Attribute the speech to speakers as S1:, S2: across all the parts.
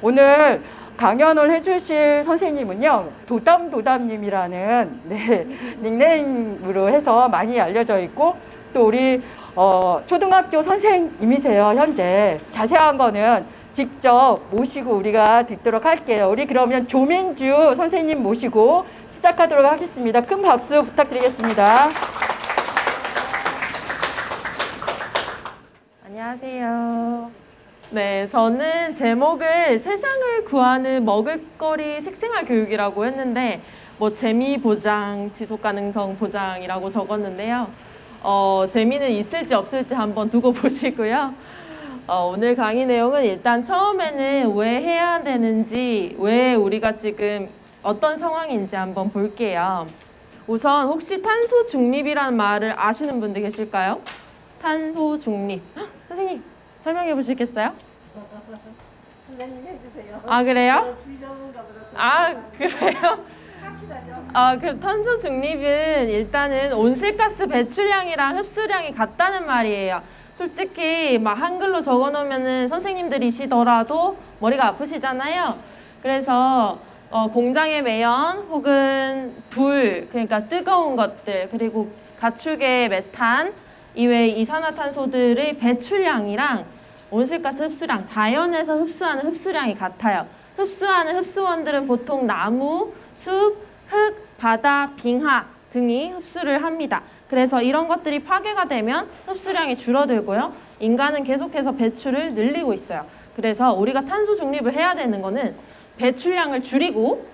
S1: 오늘 강연을 해주실 선생님은요, 도담도담님이라는 닉네임으로 해서 많이 알려져 있고, 또 우리 초등학교 선생님이세요, 현재. 자세한 거는 직접 모시고 우리가 듣도록 할게요. 우리 그러면 조민주 선생님 모시고 시작하도록 하겠습니다. 큰 박수 부탁드리겠습니다.
S2: 안녕하세요. 네, 저는 제목을 세상을 구하는 먹을거리 식생활 교육이라고 했는데 뭐 재미 보장, 지속 가능성 보장이라고 적었는데요. 재미는 있을지 없을지 한번 두고 보시고요. 오늘 강의 내용은 일단 처음에는 왜 해야 되는지, 왜 우리가 지금 어떤 상황인지 한번 볼게요. 우선 혹시 탄소 중립이라는 말을 아시는 분들 계실까요? 탄소 중립. 선생님 설명해 보시겠어요?
S3: 선생님 해주세요.
S2: 아, 그래요? 아, 그래요?
S3: 확실하죠?
S2: 그 탄소 중립은 일단은 온실가스 배출량이랑 흡수량이 같다는 말이에요. 솔직히 막 한글로 적어 놓으면은 선생님들이시더라도 머리가 아프시잖아요. 그래서 공장의 매연 혹은 불, 그러니까 뜨거운 것들, 그리고 가축의 메탄 이외의 이산화탄소들의 배출량이랑 온실가스 흡수량, 자연에서 흡수하는 흡수량이 같아요. 흡수하는 흡수원들은 보통 나무, 숲, 흙, 바다, 빙하 등이 흡수를 합니다. 그래서 이런 것들이 파괴가 되면 흡수량이 줄어들고요. 인간은 계속해서 배출을 늘리고 있어요. 그래서 우리가 탄소 중립을 해야 되는 거는 배출량을 줄이고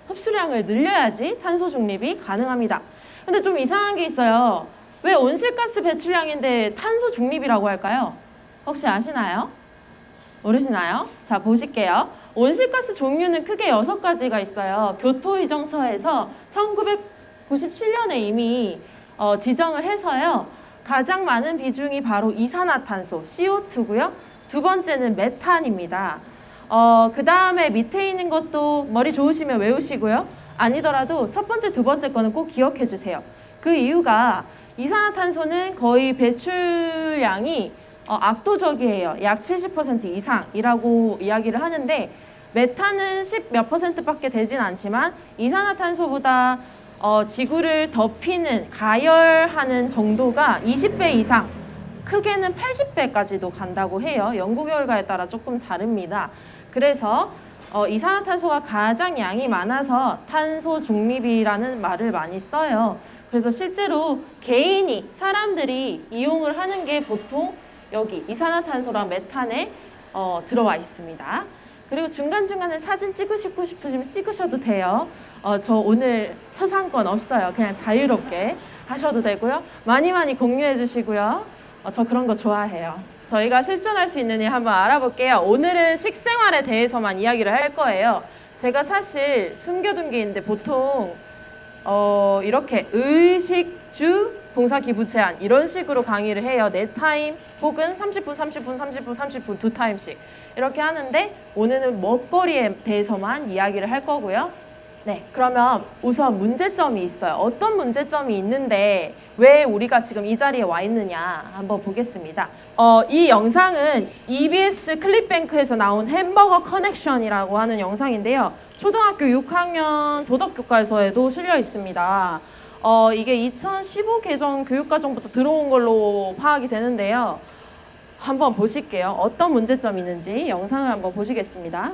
S2: 흡수량을 늘려야지 탄소 중립이 가능합니다. 근데 좀 이상한 게 있어요. 왜 온실가스 배출량인데 탄소 중립이라고 할까요? 혹시 아시나요? 모르시나요? 자, 보실게요. 온실가스 종류는 크게 6가지가 있어요. 교토의정서에서 1997년에 이미 지정을 해서요. 가장 많은 비중이 바로 이산화탄소, CO2고요. 두 번째는 메탄입니다. 그 다음에 밑에 있는 것도 머리 좋으시면 외우시고요. 아니더라도 첫 번째, 두 번째 거는 꼭 기억해 주세요. 그 이유가 이산화탄소는 거의 배출량이 압도적이에요. 약 70% 이상이라고 이야기를 하는데 메탄은 10 몇 %밖에 되진 않지만 이산화탄소보다 지구를 덮이는, 가열하는 정도가 20배 이상, 크게는 80배까지도 간다고 해요. 연구 결과에 따라 조금 다릅니다. 그래서 이산화탄소가 가장 양이 많아서 탄소 중립이라는 말을 많이 써요. 그래서 실제로 개인이, 사람들이 이용을 하는 게 보통 여기 이산화탄소랑 메탄에 들어와 있습니다. 그리고 중간중간에 사진 찍으시고 싶으시면 찍으셔도 돼요. 저 오늘 초상권 없어요. 그냥 자유롭게 하셔도 되고요. 많이 공유해 주시고요. 저 그런 거 좋아해요. 저희가 실천할 수 있는 일 한번 알아볼게요. 오늘은 식생활에 대해서만 이야기를 할 거예요. 제가 사실 숨겨둔 게 있는데 보통 이렇게 의식주 봉사기부 제한 이런 식으로 강의를 해요. 4타임 혹은 30분 두 타임씩 이렇게 하는데 오늘은 먹거리에 대해서만 이야기를 할 거고요. 네, 그러면 우선 문제점이 있어요. 어떤 문제점이 있는데 왜 우리가 지금 이 자리에 와 있느냐 한번 보겠습니다. 이 영상은 EBS 클립뱅크에서 나온 햄버거 커넥션이라고 하는 영상인데요. 초등학교 6학년 도덕교과서에도 실려 있습니다. 이게 2015 개정 교육과정부터 들어온 걸로 파악이 되는데요. 한번 보실게요. 어떤 문제점이 있는지 영상을 한번 보시겠습니다.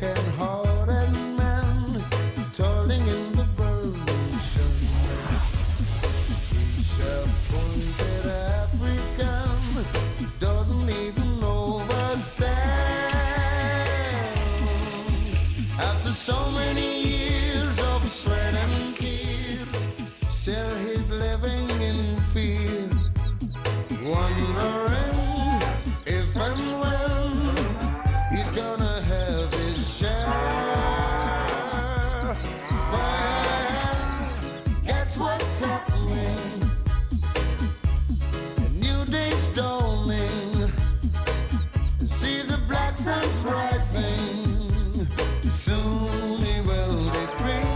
S4: broken-hearted man toiling in the burning sun. Disappointed African doesn't even overstand. After so many years of sweat and tears, still he's living in fear, wondering if and when he's gonna have his share. But guess what's happening? A new day's dawning. See the black sun's rising. Soon he will be free.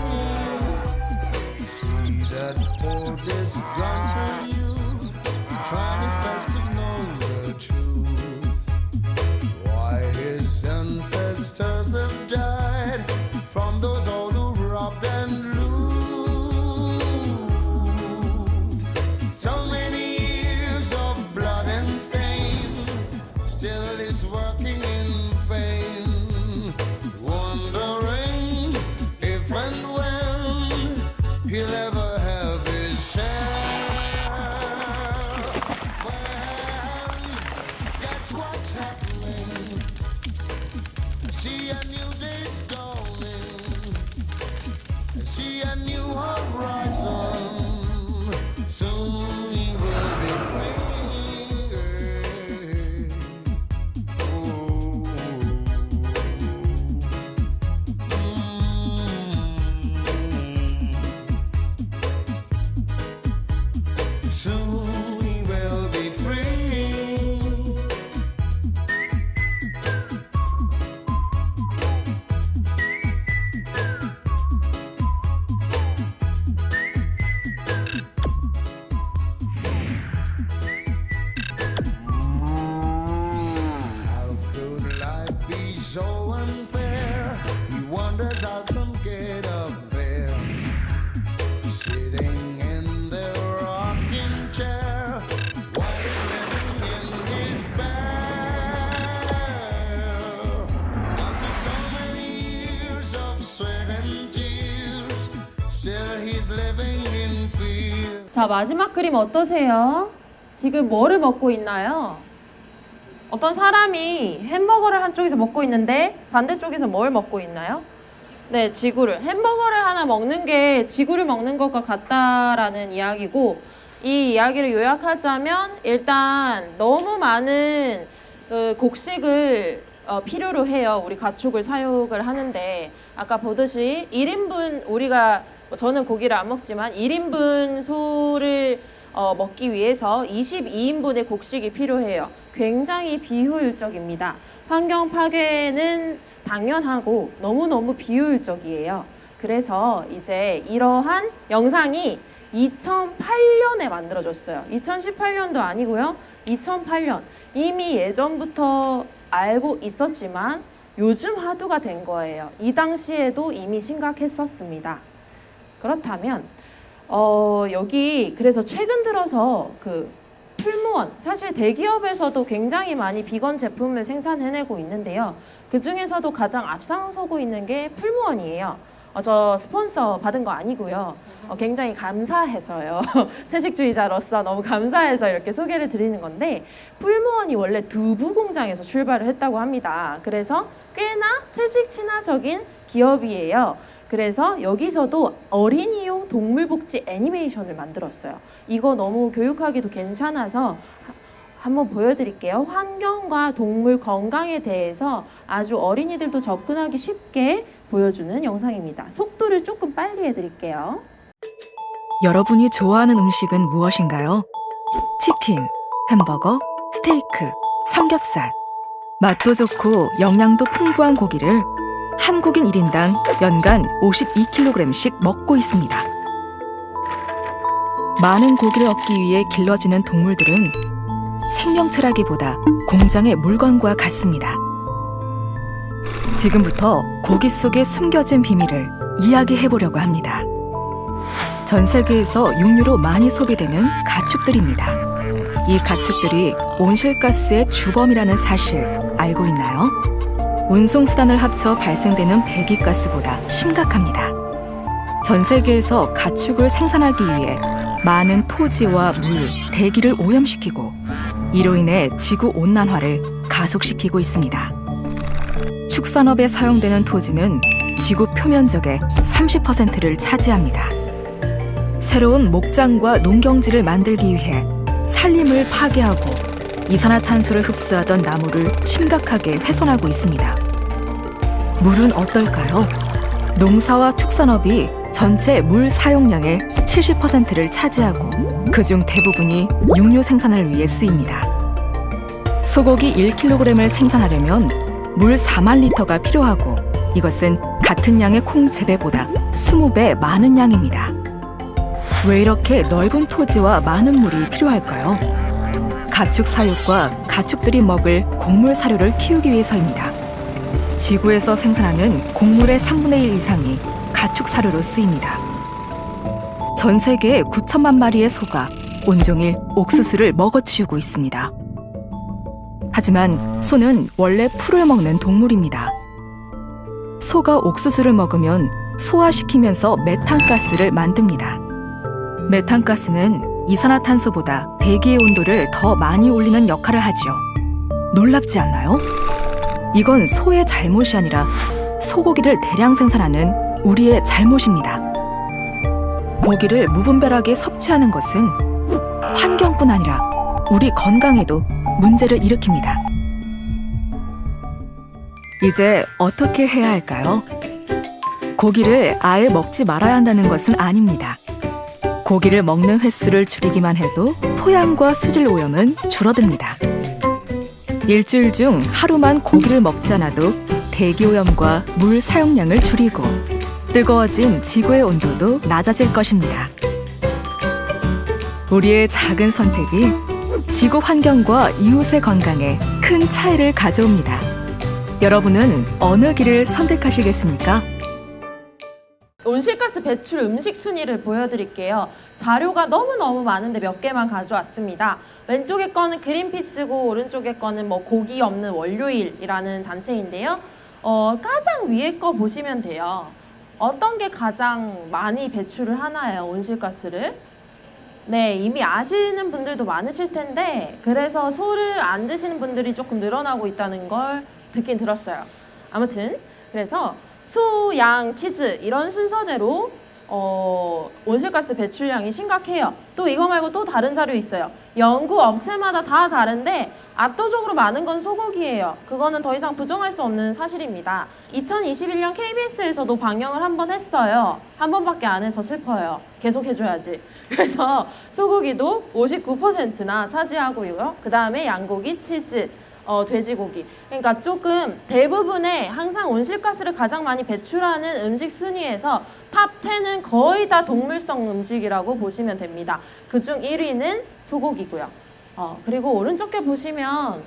S4: See that oldest drunken youth trying his best to know the truth. Why his ancestors have died from those old who robbed and loot. So many years of blood and stain, still he's working in vain, wondering if and when he'll ever have his share. Well, guess what's happening? See a new day's dawning. See a new horizon. Soon he will be free. Soon he will be free. How could life be so unfair? He wonders how some get up there, sitting in their rocking chair, while he's living in despair. After so many years of sweat and tears, still he's living in fear.
S2: 자, 마지막 그림 어떠세요? 지금 뭐를 먹고 있나요? 어떤 사람이 햄버거를 한쪽에서 먹고 있는데 반대쪽에서 뭘 먹고 있나요? 네, 지구를. 햄버거를 하나 먹는 게 지구를 먹는 것과 같다라는 이야기고, 이 이야기를 요약하자면 일단 너무 많은 그 곡식을 필요로 해요. 우리 가축을 사육을 하는데, 아까 보듯이 1인분 저는 고기를 안 먹지만 1인분 소를 먹기 위해서 22인분의 곡식이 필요해요. 굉장히 비효율적입니다. 환경 파괴는 당연하고 너무너무 비효율적이에요. 그래서 이제 이러한 영상이 2008년에 만들어졌어요. 2018년도 아니고요. 2008년. 이미 예전부터 알고 있었지만 요즘 화두가 된 거예요. 이 당시에도 이미 심각했었습니다. 그렇다면 여기 그래서 최근 들어서 그 풀무원, 사실 대기업에서도 굉장히 많이 비건 제품을 생산해내고 있는데요. 그 중에서도 가장 앞장서고 있는 게 풀무원이에요. 저 스폰서 받은 거 아니고요. 굉장히 감사해서요. 채식주의자로서 너무 감사해서 이렇게 소개를 드리는 건데, 풀무원이 원래 두부 공장에서 출발을 했다고 합니다. 그래서 꽤나 채식 친화적인 기업이에요. 그래서 여기서도 어린이용 동물복지 애니메이션을 만들었어요. 이거 너무 교육하기도 괜찮아서 한번 보여드릴게요. 환경과 동물 건강에 대해서 아주 어린이들도 접근하기 쉽게 보여주는 영상입니다. 속도를 조금 빨리 해드릴게요.
S5: 여러분이 좋아하는 음식은 무엇인가요? 치킨, 햄버거, 스테이크, 삼겹살. 맛도 좋고 영양도 풍부한 고기를 한국인 1인당 연간 52kg씩 먹고 있습니다. 많은 고기를 얻기 위해 길러지는 동물들은 생명체라기보다 공장의 물건과 같습니다. 지금부터 고기 속에 숨겨진 비밀을 이야기해보려고 합니다. 전 세계에서 육류로 많이 소비되는 가축들입니다. 이 가축들이 온실가스의 주범이라는 사실 알고 있나요? 운송수단을 합쳐 발생되는 배기가스보다 심각합니다. 전 세계에서 가축을 생산하기 위해 많은 토지와 물, 대기를 오염시키고 이로 인해 지구온난화를 가속시키고 있습니다. 축산업에 사용되는 토지는 지구 표면적의 30%를 차지합니다. 새로운 목장과 농경지를 만들기 위해 산림을 파괴하고 이산화탄소를 흡수하던 나무를 심각하게 훼손하고 있습니다. 물은 어떨까요? 농사와 축산업이 전체 물 사용량의 70%를 차지하고 그중 대부분이 육류 생산을 위해 쓰입니다. 소고기 1kg을 생산하려면 물 4만 리터가 필요하고 이것은 같은 양의 콩 재배보다 20배 많은 양입니다. 왜 이렇게 넓은 토지와 많은 물이 필요할까요? 가축 사육과 가축들이 먹을 곡물 사료를 키우기 위해서입니다. 지구에서 생산하는 곡물의 3분의 1 이상이 가축 사료로 쓰입니다. 전 세계 9천만 마리의 소가 온종일 옥수수를 먹어치우고 있습니다. 하지만 소는 원래 풀을 먹는 동물입니다. 소가 옥수수를 먹으면 소화시키면서 메탄가스를 만듭니다. 메탄가스는 이산화탄소보다 대기의 온도를 더 많이 올리는 역할을 하지요. 놀랍지 않나요? 이건 소의 잘못이 아니라 소고기를 대량 생산하는 우리의 잘못입니다. 고기를 무분별하게 섭취하는 것은 환경뿐 아니라 우리 건강에도 문제를 일으킵니다. 이제 어떻게 해야 할까요? 고기를 아예 먹지 말아야 한다는 것은 아닙니다. 고기를 먹는 횟수를 줄이기만 해도 토양과 수질 오염은 줄어듭니다. 일주일 중 하루만 고기를 먹지 않아도 대기 오염과 물 사용량을 줄이고 뜨거워진 지구의 온도도 낮아질 것입니다. 우리의 작은 선택이 지구 환경과 이웃의 건강에 큰 차이를 가져옵니다. 여러분은 어느 길을 선택하시겠습니까?
S2: 온실가스 배출 음식 순위를 보여드릴게요. 자료가 너무너무 많은데 몇 개만 가져왔습니다. 왼쪽에 거는 그린피스고 오른쪽에 거는 뭐 고기 없는 월요일이라는 단체인데요. 가장 위에 거 보시면 돼요. 어떤 게 가장 많이 배출을 하나요? 온실가스를? 네, 이미 아시는 분들도 많으실 텐데 그래서 소를 안 드시는 분들이 조금 늘어나고 있다는 걸 듣긴 들었어요. 아무튼 그래서 소, 양, 치즈 이런 순서대로 온실가스 배출량이 심각해요. 또 이거 말고 또 다른 자료 있어요. 연구 업체마다 다 다른데 압도적으로 많은 건 소고기예요. 그거는 더 이상 부정할 수 없는 사실입니다. 2021년 KBS에서도 방영을 한 번 했어요. 한 번밖에 안 해서 슬퍼요. 계속 해줘야지. 그래서 소고기도 59%나 차지하고요. 그 다음에 양고기, 치즈, 돼지고기. 그러니까 조금 대부분의 항상 온실가스를 가장 많이 배출하는 음식 순위에서 탑 10은 거의 다 동물성 음식이라고 보시면 됩니다. 그중 1위는 소고기고요. 그리고 오른쪽 게 보시면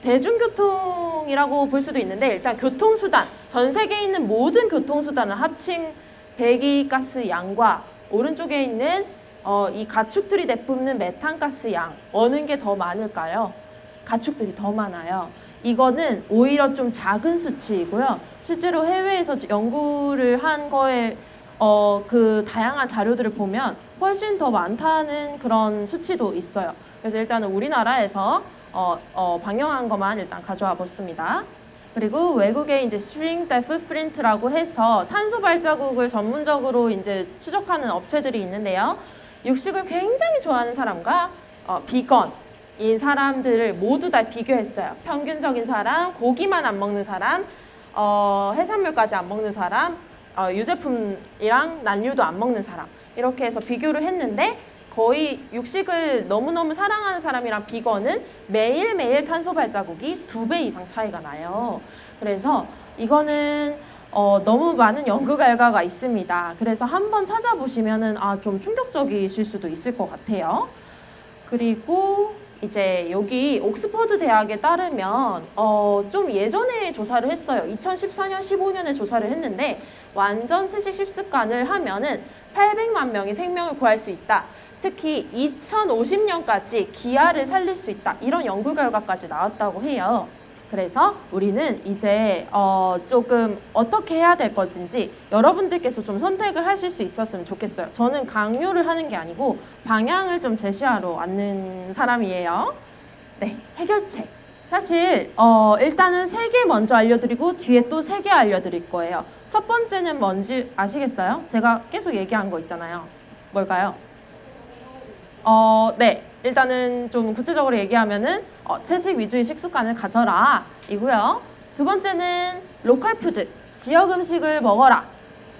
S2: 대중교통이라고 볼 수도 있는데 일단 교통수단, 전 세계에 있는 모든 교통수단을 합친 배기가스 양과 오른쪽에 있는 이 가축들이 내뿜는 메탄가스 양 어느 게 더 많을까요? 가축들이 더 많아요. 이거는 오히려 좀 작은 수치이고요. 실제로 해외에서 연구를 한 거에 그 다양한 자료들을 보면 훨씬 더 많다는 그런 수치도 있어요. 그래서 일단은 우리나라에서 방영한 것만 일단 가져와 봤습니다. 그리고 외국에 이제 Shrink the Footprint라고 해서 탄소 발자국을 전문적으로 이제 추적하는 업체들이 있는데요. 육식을 굉장히 좋아하는 사람과 비건인 사람들을 모두 다 비교했어요. 평균적인 사람, 고기만 안 먹는 사람, 해산물까지 안 먹는 사람, 유제품이랑 난류도 안 먹는 사람 이렇게 해서 비교를 했는데 거의 육식을 너무너무 사랑하는 사람이랑 비건은 매일매일 탄소 발자국이 2배 이상 차이가 나요. 그래서 이거는 너무 많은 연구 결과가 있습니다. 그래서 한번 찾아보시면은 좀 충격적이실 수도 있을 것 같아요. 그리고 이제 여기 옥스퍼드 대학에 따르면 좀 예전에 조사를 했어요. 2014년, 15년에 조사를 했는데 완전 채식 식습관을 하면은 800만 명이 생명을 구할 수 있다. 특히 2050년까지 기아를 살릴 수 있다. 이런 연구 결과까지 나왔다고 해요. 그래서 우리는 이제 조금 어떻게 해야 될 것인지 여러분들께서 좀 선택을 하실 수 있었으면 좋겠어요. 저는 강요를 하는 게 아니고 방향을 좀 제시하러 왔는 사람이에요. 네, 해결책. 사실 일단은 3개 먼저 알려드리고 뒤에 또 3개 알려드릴 거예요. 첫 번째는 뭔지 아시겠어요? 제가 계속 얘기한 거 있잖아요. 뭘까요? 네. 일단은 좀 구체적으로 얘기하면은 채식 위주의 식습관을 가져라 이고요. 두 번째는 로컬 푸드, 지역 음식을 먹어라.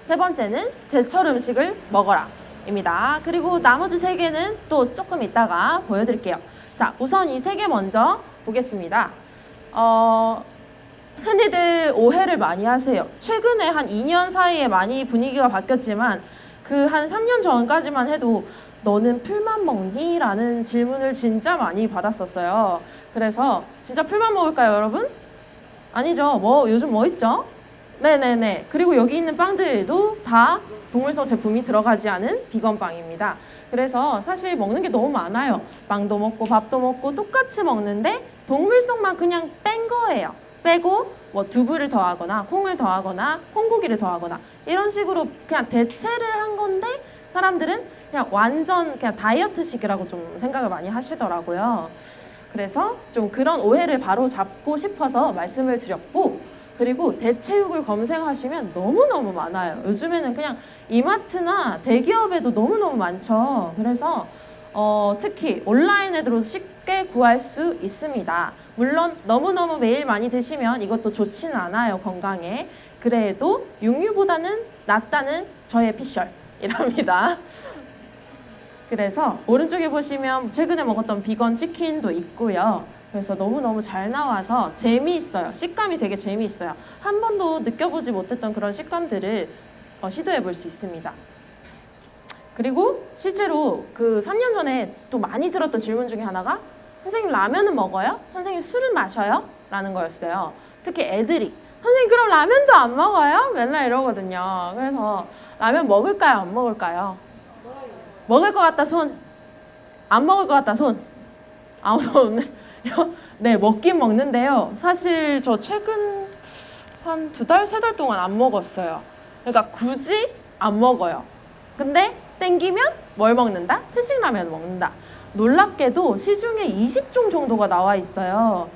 S2: 세 번째는 제철 음식을 먹어라 입니다. 그리고 나머지 3개는 또 조금 이따가 보여드릴게요. 자, 우선 이 3개 먼저 보겠습니다. 흔히들 오해를 많이 하세요. 최근에 한 2년 사이에 많이 분위기가 바뀌었지만 그 한 3년 전까지만 해도 너는 풀만 먹니? 라는 질문을 진짜 많이 받았었어요. 그래서 진짜 풀만 먹을까요, 여러분? 아니죠. 요즘 뭐 있죠? 네네네. 그리고 여기 있는 빵들도 다 동물성 제품이 들어가지 않은 비건 빵입니다. 그래서 사실 먹는 게 너무 많아요. 빵도 먹고 밥도 먹고 똑같이 먹는데 동물성만 그냥 뺀 거예요. 빼고 뭐 두부를 더하거나 콩을 더하거나 콩고기를 더하거나 이런 식으로 그냥 대체를 한 건데 사람들은 그냥 완전 그냥 다이어트식이라고 좀 생각을 많이 하시더라고요. 그래서 좀 그런 오해를 바로 잡고 싶어서 말씀을 드렸고, 그리고 대체육을 검색하시면 너무너무 많아요. 요즘에는 그냥 이마트나 대기업에도 너무너무 많죠. 그래서 특히 온라인으로 쉽게 구할 수 있습니다. 물론 너무너무 매일 많이 드시면 이것도 좋지는 않아요, 건강에. 그래도 육류보다는 낫다는 저의 피셜이랍니다. 그래서 오른쪽에 보시면 최근에 먹었던 비건 치킨도 있고요. 그래서 너무너무 잘 나와서 재미있어요. 식감이 되게 재미있어요. 한 번도 느껴보지 못했던 그런 식감들을 시도해 볼 수 있습니다. 그리고 실제로 그 3년 전에 또 많이 들었던 질문 중에 하나가 선생님 라면은 먹어요? 선생님 술은 마셔요? 라는 거였어요. 특히 애들이 선생님 그럼 라면도 안 먹어요? 맨날 이러거든요. 그래서 라면 먹을까요? 안 먹을까요? 먹을 것 같다 손. 안 먹을 것 같다 손. 아무도 없네. 네, 먹긴 먹는데요. 사실 저 최근 한 2달, 3달 동안 안 먹었어요. 그러니까 굳이 안 먹어요. 근데 땡기면 뭘 먹는다? 채식라면 먹는다. 놀랍게도 시중에 20종 정도가 나와 있어요.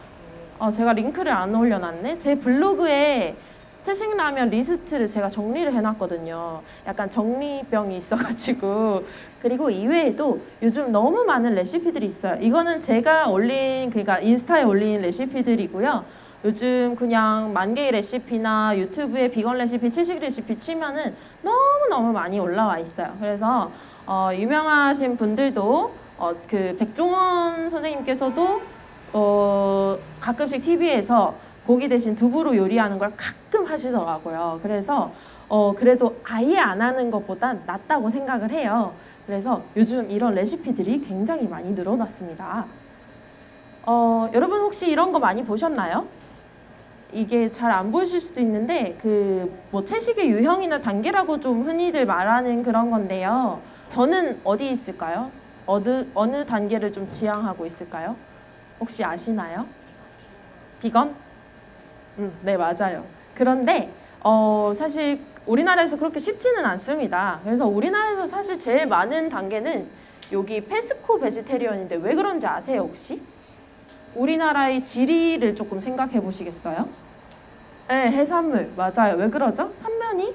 S2: 제가 링크를 안 올려놨네. 제 블로그에 채식라면 리스트를 제가 정리를 해놨거든요. 약간 정리병이 있어가지고. 그리고 이외에도 요즘 너무 많은 레시피들이 있어요. 이거는 제가 올린, 그러니까 인스타에 올린 레시피들이고요. 요즘 그냥 만 개의 레시피나 유튜브에 비건 레시피, 채식 레시피 치면은 너무너무 많이 올라와 있어요. 그래서 유명하신 분들도 그 백종원 선생님께서도 가끔씩 TV에서 고기 대신 두부로 요리하는 걸 가끔 하시더라고요. 그래서 그래도 아예 안 하는 것보단 낫다고 생각을 해요. 그래서 요즘 이런 레시피들이 굉장히 많이 늘어났습니다. 여러분 혹시 이런 거 많이 보셨나요? 이게 잘 안 보이실 수도 있는데 그 뭐 채식의 유형이나 단계라고 좀 흔히들 말하는 그런 건데요. 저는 어디 있을까요? 어느 단계를 좀 지향하고 있을까요? 혹시 아시나요? 비건? 네, 맞아요. 그런데 사실 우리나라에서 그렇게 쉽지는 않습니다. 그래서 우리나라에서 사실 제일 많은 단계는 여기 페스코 베지테리언인데 왜 그런지 아세요, 혹시? 우리나라의 지리를 조금 생각해 보시겠어요? 네, 해산물. 맞아요. 왜 그러죠? 삼면이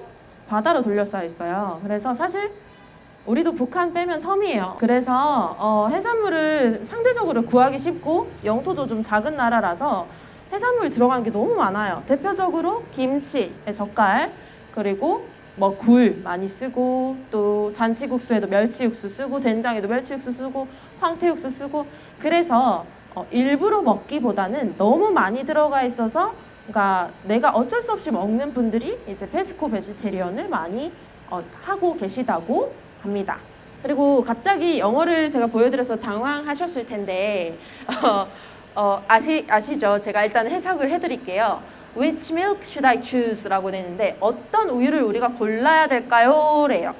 S2: 바다로 둘러싸여 있어요. 그래서 사실 우리도 북한 빼면 섬이에요. 그래서 해산물을 상대적으로 구하기 쉽고 영토도 좀 작은 나라라서 해산물이 들어가는 게 너무 많아요. 대표적으로 김치, 젓갈, 그리고 뭐 굴 많이 쓰고 또 잔치국수에도 멸치육수 쓰고 된장에도 멸치육수 쓰고 황태육수 쓰고 그래서 일부러 먹기보다는 너무 많이 들어가 있어서 그러니까 내가 어쩔 수 없이 먹는 분들이 이제 페스코 베지테리언을 많이 하고 계시다고 합니다. 그리고 갑자기 영어를 제가 보여드려서 당황하셨을 텐데 아시죠? 제가 일단 해석을 해드릴게요. Which milk should I choose? 라고 되는데 어떤 우유를 우리가 골라야 될까요? 래요.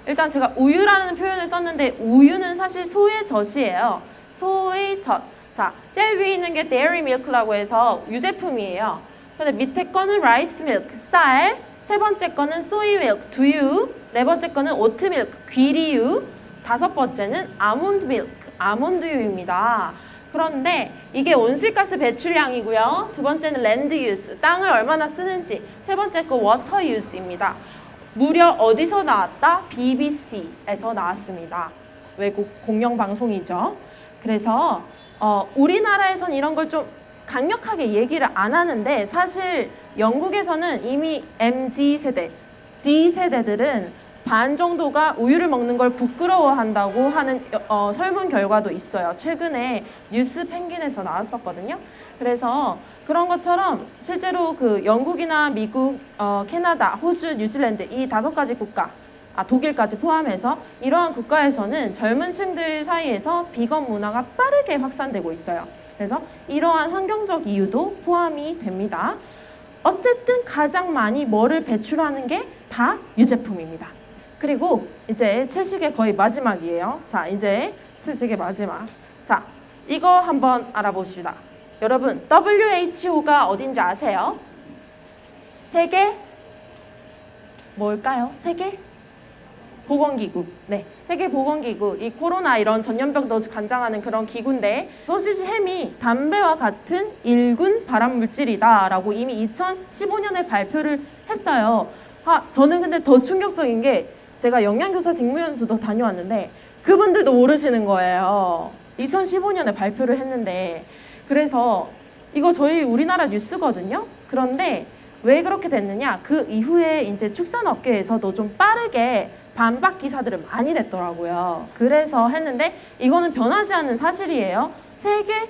S2: 일단 제가 우유라는 표현을 썼는데 우유는 사실 소의 젖이에요. 소의 젖. 자, 제일 위에 있는 게 dairy milk라고 해서 유제품이에요. 근데 밑에 거는 rice milk, 쌀. 세 번째 거는 soy milk, 두유. 네 번째 거는 oat milk, 귀리유. 다섯 번째는 almond milk, 아몬드유입니다. 그런데 이게 온실가스 배출량이고요. 두 번째는 land use, 땅을 얼마나 쓰는지. 세 번째 거 water use입니다. 무려 어디서 나왔다? BBC에서 나왔습니다. 외국 공영방송이죠. 그래서 우리나라에선 이런 걸 좀 강력하게 얘기를 안 하는데 사실 영국에서는 이미 MZ세대, Z세대들은 반 정도가 우유를 먹는 걸 부끄러워한다고 하는 설문 결과도 있어요. 최근에 뉴스 펭귄에서 나왔었거든요. 그래서 그런 것처럼 실제로 그 영국이나 미국, 캐나다, 호주, 뉴질랜드 이 5가지 국가, 독일까지 포함해서 이러한 국가에서는 젊은 층들 사이에서 비건 문화가 빠르게 확산되고 있어요. 그래서 이러한 환경적 이유도 포함이 됩니다. 어쨌든 가장 많이 뭐를 배출하는 게 다 유제품입니다. 그리고 이제 채식의 거의 마지막이에요. 자, 이제 채식의 마지막. 자, 이거 한번 알아봅시다. 여러분, WHO가 어딘지 아세요? 세계 뭘까요? 세계 보건기구. 네, 세계보건기구. 이 코로나 이런 전염병도 관장하는 그런 기구인데 소시지 햄이 담배와 같은 1군 발암물질이다라고 이미 2015년에 발표를 했어요. 저는 근데 더 충격적인 게 제가 영양교사 직무연수도 다녀왔는데 그분들도 모르시는 거예요. 2015년에 발표를 했는데. 그래서 이거 저희 우리나라 뉴스거든요. 그런데 왜 그렇게 됐느냐? 그 이후에 이제 축산업계에서도 좀 빠르게 반박 기사들을 많이 냈더라고요. 그래서 했는데 이거는 변하지 않는 사실이에요. 세계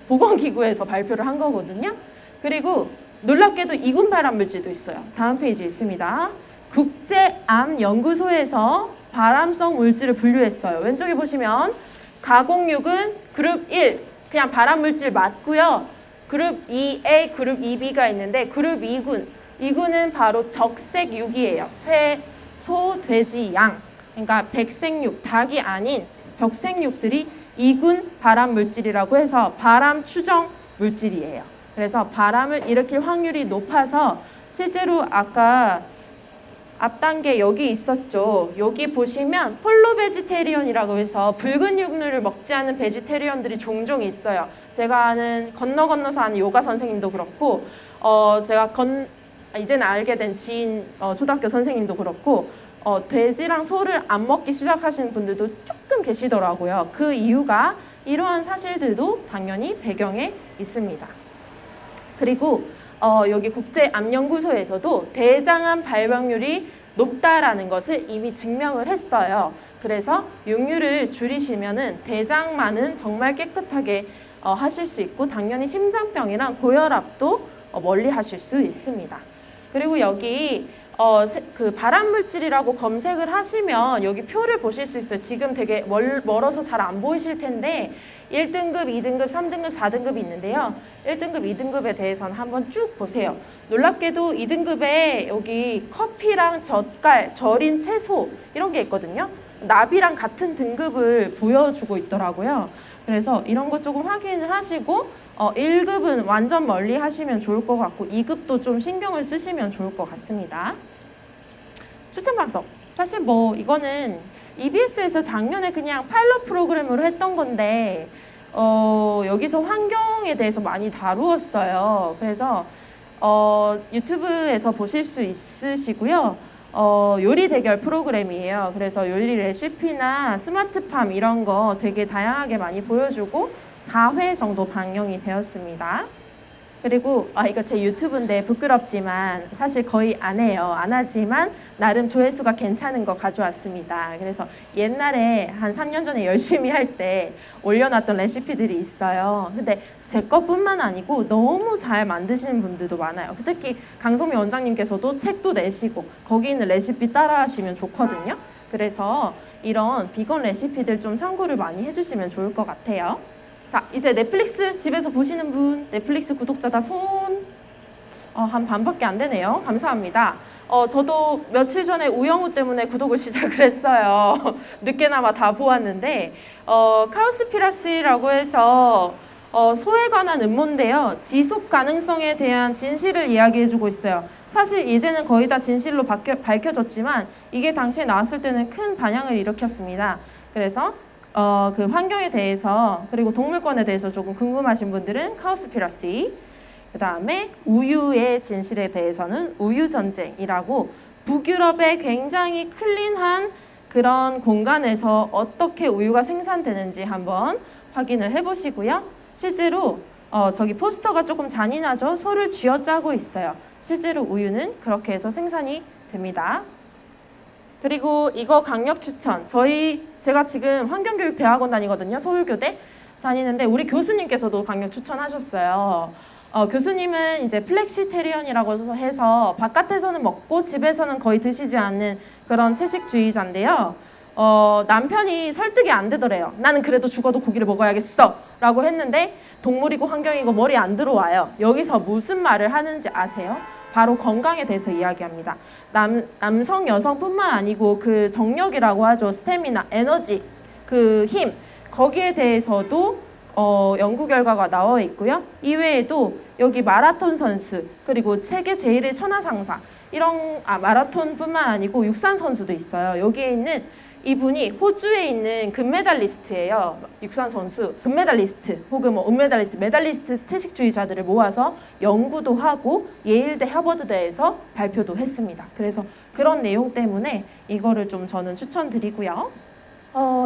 S2: 보건기구에서 발표를 한 거거든요. 그리고 놀랍게도 이군 발암물질도 있어요. 다음 페이지에 있습니다. 국제암연구소에서 발암성 물질을 분류했어요. 왼쪽에 보시면 가공육은 그룹 1, 그냥 발암물질 맞고요. 그룹 2A, 그룹 2B가 있는데 그룹 2군, 2군은 바로 적색육이에요. 쇠, 소, 돼지, 양. 그러니까 백색육, 닭이 아닌 적색육들이 2군 발암물질이라고 해서 발암 추정 물질이에요. 그래서 발암을 일으킬 확률이 높아서 실제로 아까 앞 단계 여기 있었죠. 여기 보시면 폴로 베지테리언이라고 해서 붉은 육류를 먹지 않는 베지테리언들이 종종 있어요. 제가 아는 건너서 아는 요가 선생님도 그렇고 제가 이제는 알게 된 지인 초등학교 선생님도 그렇고 돼지랑 소를 안 먹기 시작하시는 분들도 조금 계시더라고요. 그 이유가 이러한 사실들도 당연히 배경에 있습니다. 그리고 여기 국제암연구소에서도 대장암 발병률이 높다라는 것을 이미 증명을 했어요. 그래서 육류를 줄이시면은 대장만은 정말 깨끗하게 하실 수 있고 당연히 심장병이랑 고혈압도 멀리 하실 수 있습니다. 그리고 여기 그 발암물질이라고 검색을 하시면 여기 표를 보실 수 있어요. 지금 되게 멀어서 잘 안 보이실 텐데 1등급, 2등급, 3등급, 4등급이 있는데요. 1등급, 2등급에 대해서는 한번 쭉 보세요. 놀랍게도 2등급에 여기 커피랑 젓갈, 절인 채소 이런 게 있거든요. 나비랑 같은 등급을 보여주고 있더라고요. 그래서 이런 거 조금 확인을 하시고 1급은 완전 멀리 하시면 좋을 것 같고 2급도 좀 신경을 쓰시면 좋을 것 같습니다. 추천 방송. 사실 뭐 이거는 EBS에서 작년에 그냥 파일럿 프로그램으로 했던 건데 여기서 환경에 대해서 많이 다루었어요. 그래서 유튜브에서 보실 수 있으시고요. 요리 대결 프로그램이에요. 그래서 요리 레시피나 스마트팜 이런 거 되게 다양하게 많이 보여주고 4회 정도 방영이 되었습니다. 그리고 이거 제 유튜브인데 부끄럽지만 사실 거의 안 해요. 안 하지만 나름 조회수가 괜찮은 거 가져왔습니다. 그래서 옛날에 한 3년 전에 열심히 할 때 올려놨던 레시피들이 있어요. 근데 제 것뿐만 아니고 너무 잘 만드시는 분들도 많아요. 특히 강소미 원장님께서도 책도 내시고 거기 있는 레시피 따라하시면 좋거든요. 그래서 이런 비건 레시피들 좀 참고를 많이 해주시면 좋을 것 같아요. 자, 이제 넷플릭스 집에서 보시는 분, 넷플릭스 구독자 다 손 한 반밖에 안 되네요. 감사합니다. 저도 며칠 전에 우영우 때문에 구독을 시작을 했어요. 늦게나마 다 보았는데 카우스피라시라고 해서 소에 관한 음모인데요. 지속 가능성에 대한 진실을 이야기해주고 있어요. 사실 이제는 거의 다 진실로 밝혀졌지만 이게 당시에 나왔을 때는 큰 반향을 일으켰습니다. 그래서 그 환경에 대해서 그리고 동물권에 대해서 조금 궁금하신 분들은 카우스피러시, 그 다음에 우유의 진실에 대해서는 우유 전쟁이라고 북유럽의 굉장히 클린한 그런 공간에서 어떻게 우유가 생산되는지 한번 확인을 해보시고요. 실제로 저기 포스터가 조금 잔인하죠? 소를 쥐어짜고 있어요. 실제로 우유는 그렇게 해서 생산이 됩니다. 그리고 이거 강력 추천. 제가 지금 환경교육대학원 다니거든요. 서울교대 다니는데 우리 교수님께서도 강력 추천하셨어요. 교수님은 이제 플렉시테리언이라고 해서 바깥에서는 먹고 집에서는 거의 드시지 않는 그런 채식주의자인데요. 남편이 설득이 안 되더래요. 나는 그래도 죽어도 고기를 먹어야겠어 라고 했는데 동물이고 환경이고 머리 안 들어와요. 여기서 무슨 말을 하는지 아세요? 바로 건강에 대해서 이야기합니다. 남성, 여성뿐만 아니고 그 정력이라고 하죠. 스태미나, 에너지, 그 힘, 거기에 대해서도 연구 결과가 나와 있고요. 이외에도 여기 마라톤 선수, 그리고 세계 제1의 천하상사, 마라톤뿐만 아니고 육상 선수도 있어요. 여기에 있는 이분이 호주에 있는 금메달리스트예요. 육상 선수, 금메달리스트 혹은 뭐 은메달리스트, 메달리스트 채식주의자들을 모아서 연구도 하고 예일대, 하버드대에서 발표도 했습니다. 그래서 그런 내용 때문에 이거를 좀 저는 추천드리고요.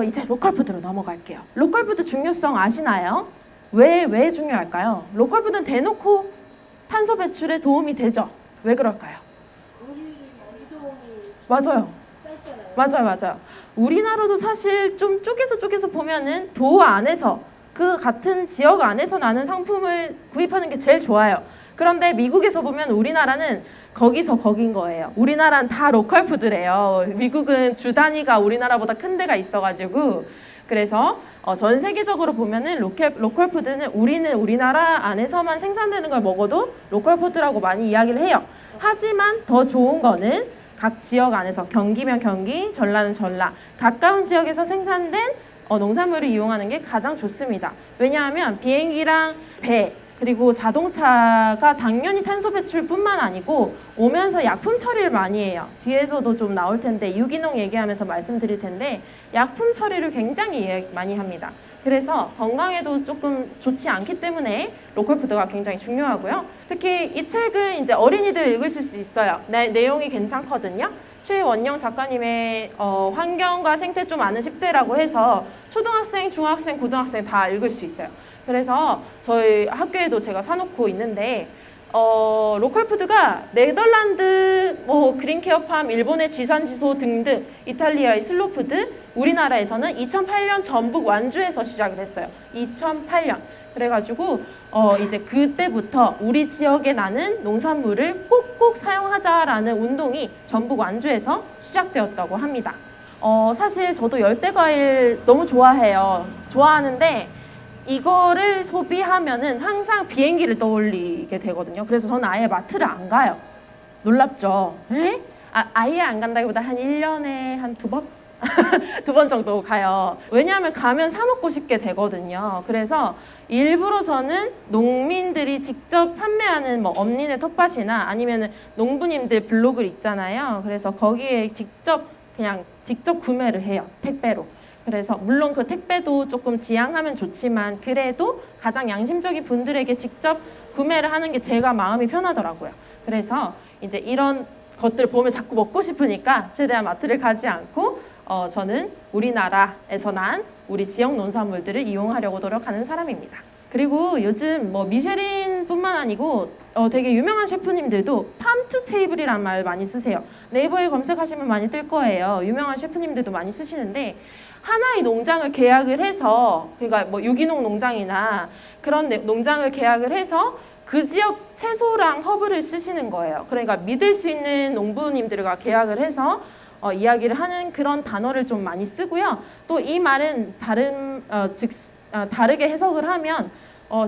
S2: 이제 로컬푸드로 넘어갈게요. 로컬푸드 중요성 아시나요? 왜 중요할까요? 로컬푸드는 대놓고 탄소 배출에 도움이 되죠. 왜 그럴까요? 맞아요. 맞아요. 우리나라도 사실 좀 쪼개서 보면은 도어 안에서 그 같은 지역 안에서 나는 상품을 구입하는 게 제일 좋아요. 그런데 미국에서 보면 우리나라는 거기서 거긴 거예요. 우리나라는 다 로컬 푸드래요. 미국은 주 단위가 우리나라보다 큰 데가 있어가지고 그래서 전 세계적으로 보면은 로컬 푸드는 우리는 우리나라 안에서만 생산되는 걸 먹어도 로컬 푸드라고 많이 이야기를 해요. 하지만 더 좋은 거는 각 지역 안에서 경기면 경기, 전라는 전라 가까운 지역에서 생산된 농산물을 이용하는 게 가장 좋습니다. 왜냐하면 비행기랑 배 그리고 자동차가 당연히 탄소 배출뿐만 아니고 오면서 약품 처리를 많이 해요. 뒤에서도 좀 나올 텐데 유기농 얘기하면서 말씀드릴 텐데 약품 처리를 굉장히 많이 합니다. 그래서 건강에도 조금 좋지 않기 때문에 로컬푸드가 굉장히 중요하고요. 특히 이 책은 이제 어린이들 읽으실 수 있어요. 내용이 괜찮거든요. 최원영 작가님의 환경과 생태 좀 아는 10대라고 해서 초등학생, 중학생, 고등학생 다 읽을 수 있어요. 그래서 저희 학교에도 제가 사놓고 있는데 로컬푸드가 네덜란드, 그린케어팜, 일본의 지산지소 등등 이탈리아의 슬로푸드, 우리나라에서는 2008년 전북 완주에서 시작을 했어요. 2008년. 그래가지고 이제 그때부터 우리 지역에 나는 농산물을 꼭꼭 사용하자라는 운동이 전북 완주에서 시작되었다고 합니다. 사실 저도 열대과일 너무 좋아해요. 좋아하는데 이거를 소비하면은 항상 비행기를 떠올리게 되거든요. 그래서 저는 아예 마트를 안 가요. 놀랍죠? 에? 아예 안 간다기보다 한 1년에 한 2번? 2번 정도 가요. 왜냐하면 가면 사 먹고 싶게 되거든요. 그래서 일부러 저는 농민들이 직접 판매하는 엄니네 텃밭이나 아니면 농부님들 블로그 있잖아요. 그래서 거기에 직접 구매를 해요. 택배로. 그래서 물론 그 택배도 조금 지양하면 좋지만 그래도 가장 양심적인 분들에게 직접 구매를 하는 게 제가 마음이 편하더라고요. 그래서 이제 이런 것들을 보면 자꾸 먹고 싶으니까 최대한 마트를 가지 않고 저는 우리나라에서 난 우리 지역 농산물들을 이용하려고 노력하는 사람입니다. 그리고 요즘 미쉐린뿐만 아니고 되게 유명한 셰프님들도 팜 투 테이블이란 말 많이 쓰세요. 네이버에 검색하시면 많이 뜰 거예요. 유명한 셰프님들도 많이 쓰시는데 하나의 농장을 계약을 해서 그러니까 유기농 농장이나 그런 농장을 계약을 해서 그 지역 채소랑 허브를 쓰시는 거예요. 그러니까 믿을 수 있는 농부님들과 계약을 해서 이야기를 하는 그런 단어를 좀 많이 쓰고요. 또 이 말은 다르게 해석을 하면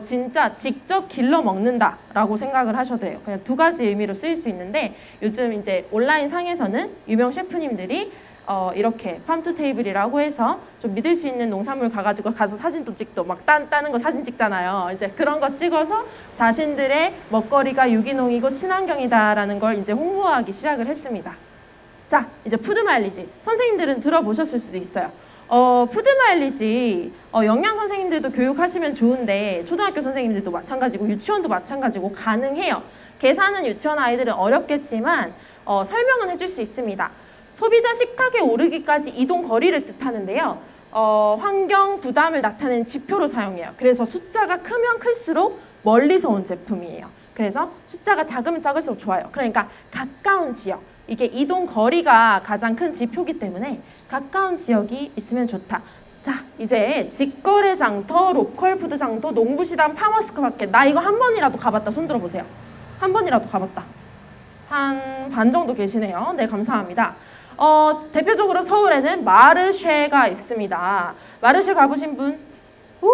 S2: 진짜 직접 길러 먹는다라고 생각을 하셔도 돼요. 그냥 두 가지 의미로 쓰일 수 있는데 요즘 이제 온라인 상에서는 유명 셰프님들이 이렇게 팜투 테이블이라고 해서 좀 믿을 수 있는 농산물 가서 사진도 찍고 막 따는 거 사진 찍잖아요. 이제 그런 거 찍어서 자신들의 먹거리가 유기농이고 친환경이다라는 걸 이제 홍보하기 시작을 했습니다. 자, 이제 푸드 마일리지. 선생님들은 들어보셨을 수도 있어요. 푸드 마일리지 영양 선생님들도 교육하시면 좋은데 초등학교 선생님들도 마찬가지고 유치원도 마찬가지고 가능해요. 계산은 유치원 아이들은 어렵겠지만 설명은 해줄 수 있습니다. 소비자 식탁에 오르기까지 이동 거리를 뜻하는데요. 환경 부담을 나타내는 지표로 사용해요. 그래서 숫자가 크면 클수록 멀리서 온 제품이에요. 그래서 숫자가 작으면 작을수록 좋아요. 그러니까 가까운 지역, 이게 이동 거리가 가장 큰 지표이기 때문에 가까운 지역이 있으면 좋다. 자, 이제 직거래 장터, 로컬 푸드 장터, 농부시장, 파머스크 마켓. 나 이거 한 번이라도 가봤다. 손 들어보세요. 한 번이라도 가봤다. 한 반 정도 계시네요. 네, 감사합니다. 대표적으로 서울에는 마르쉐가 있습니다. 마르쉐 가보신 분? 오,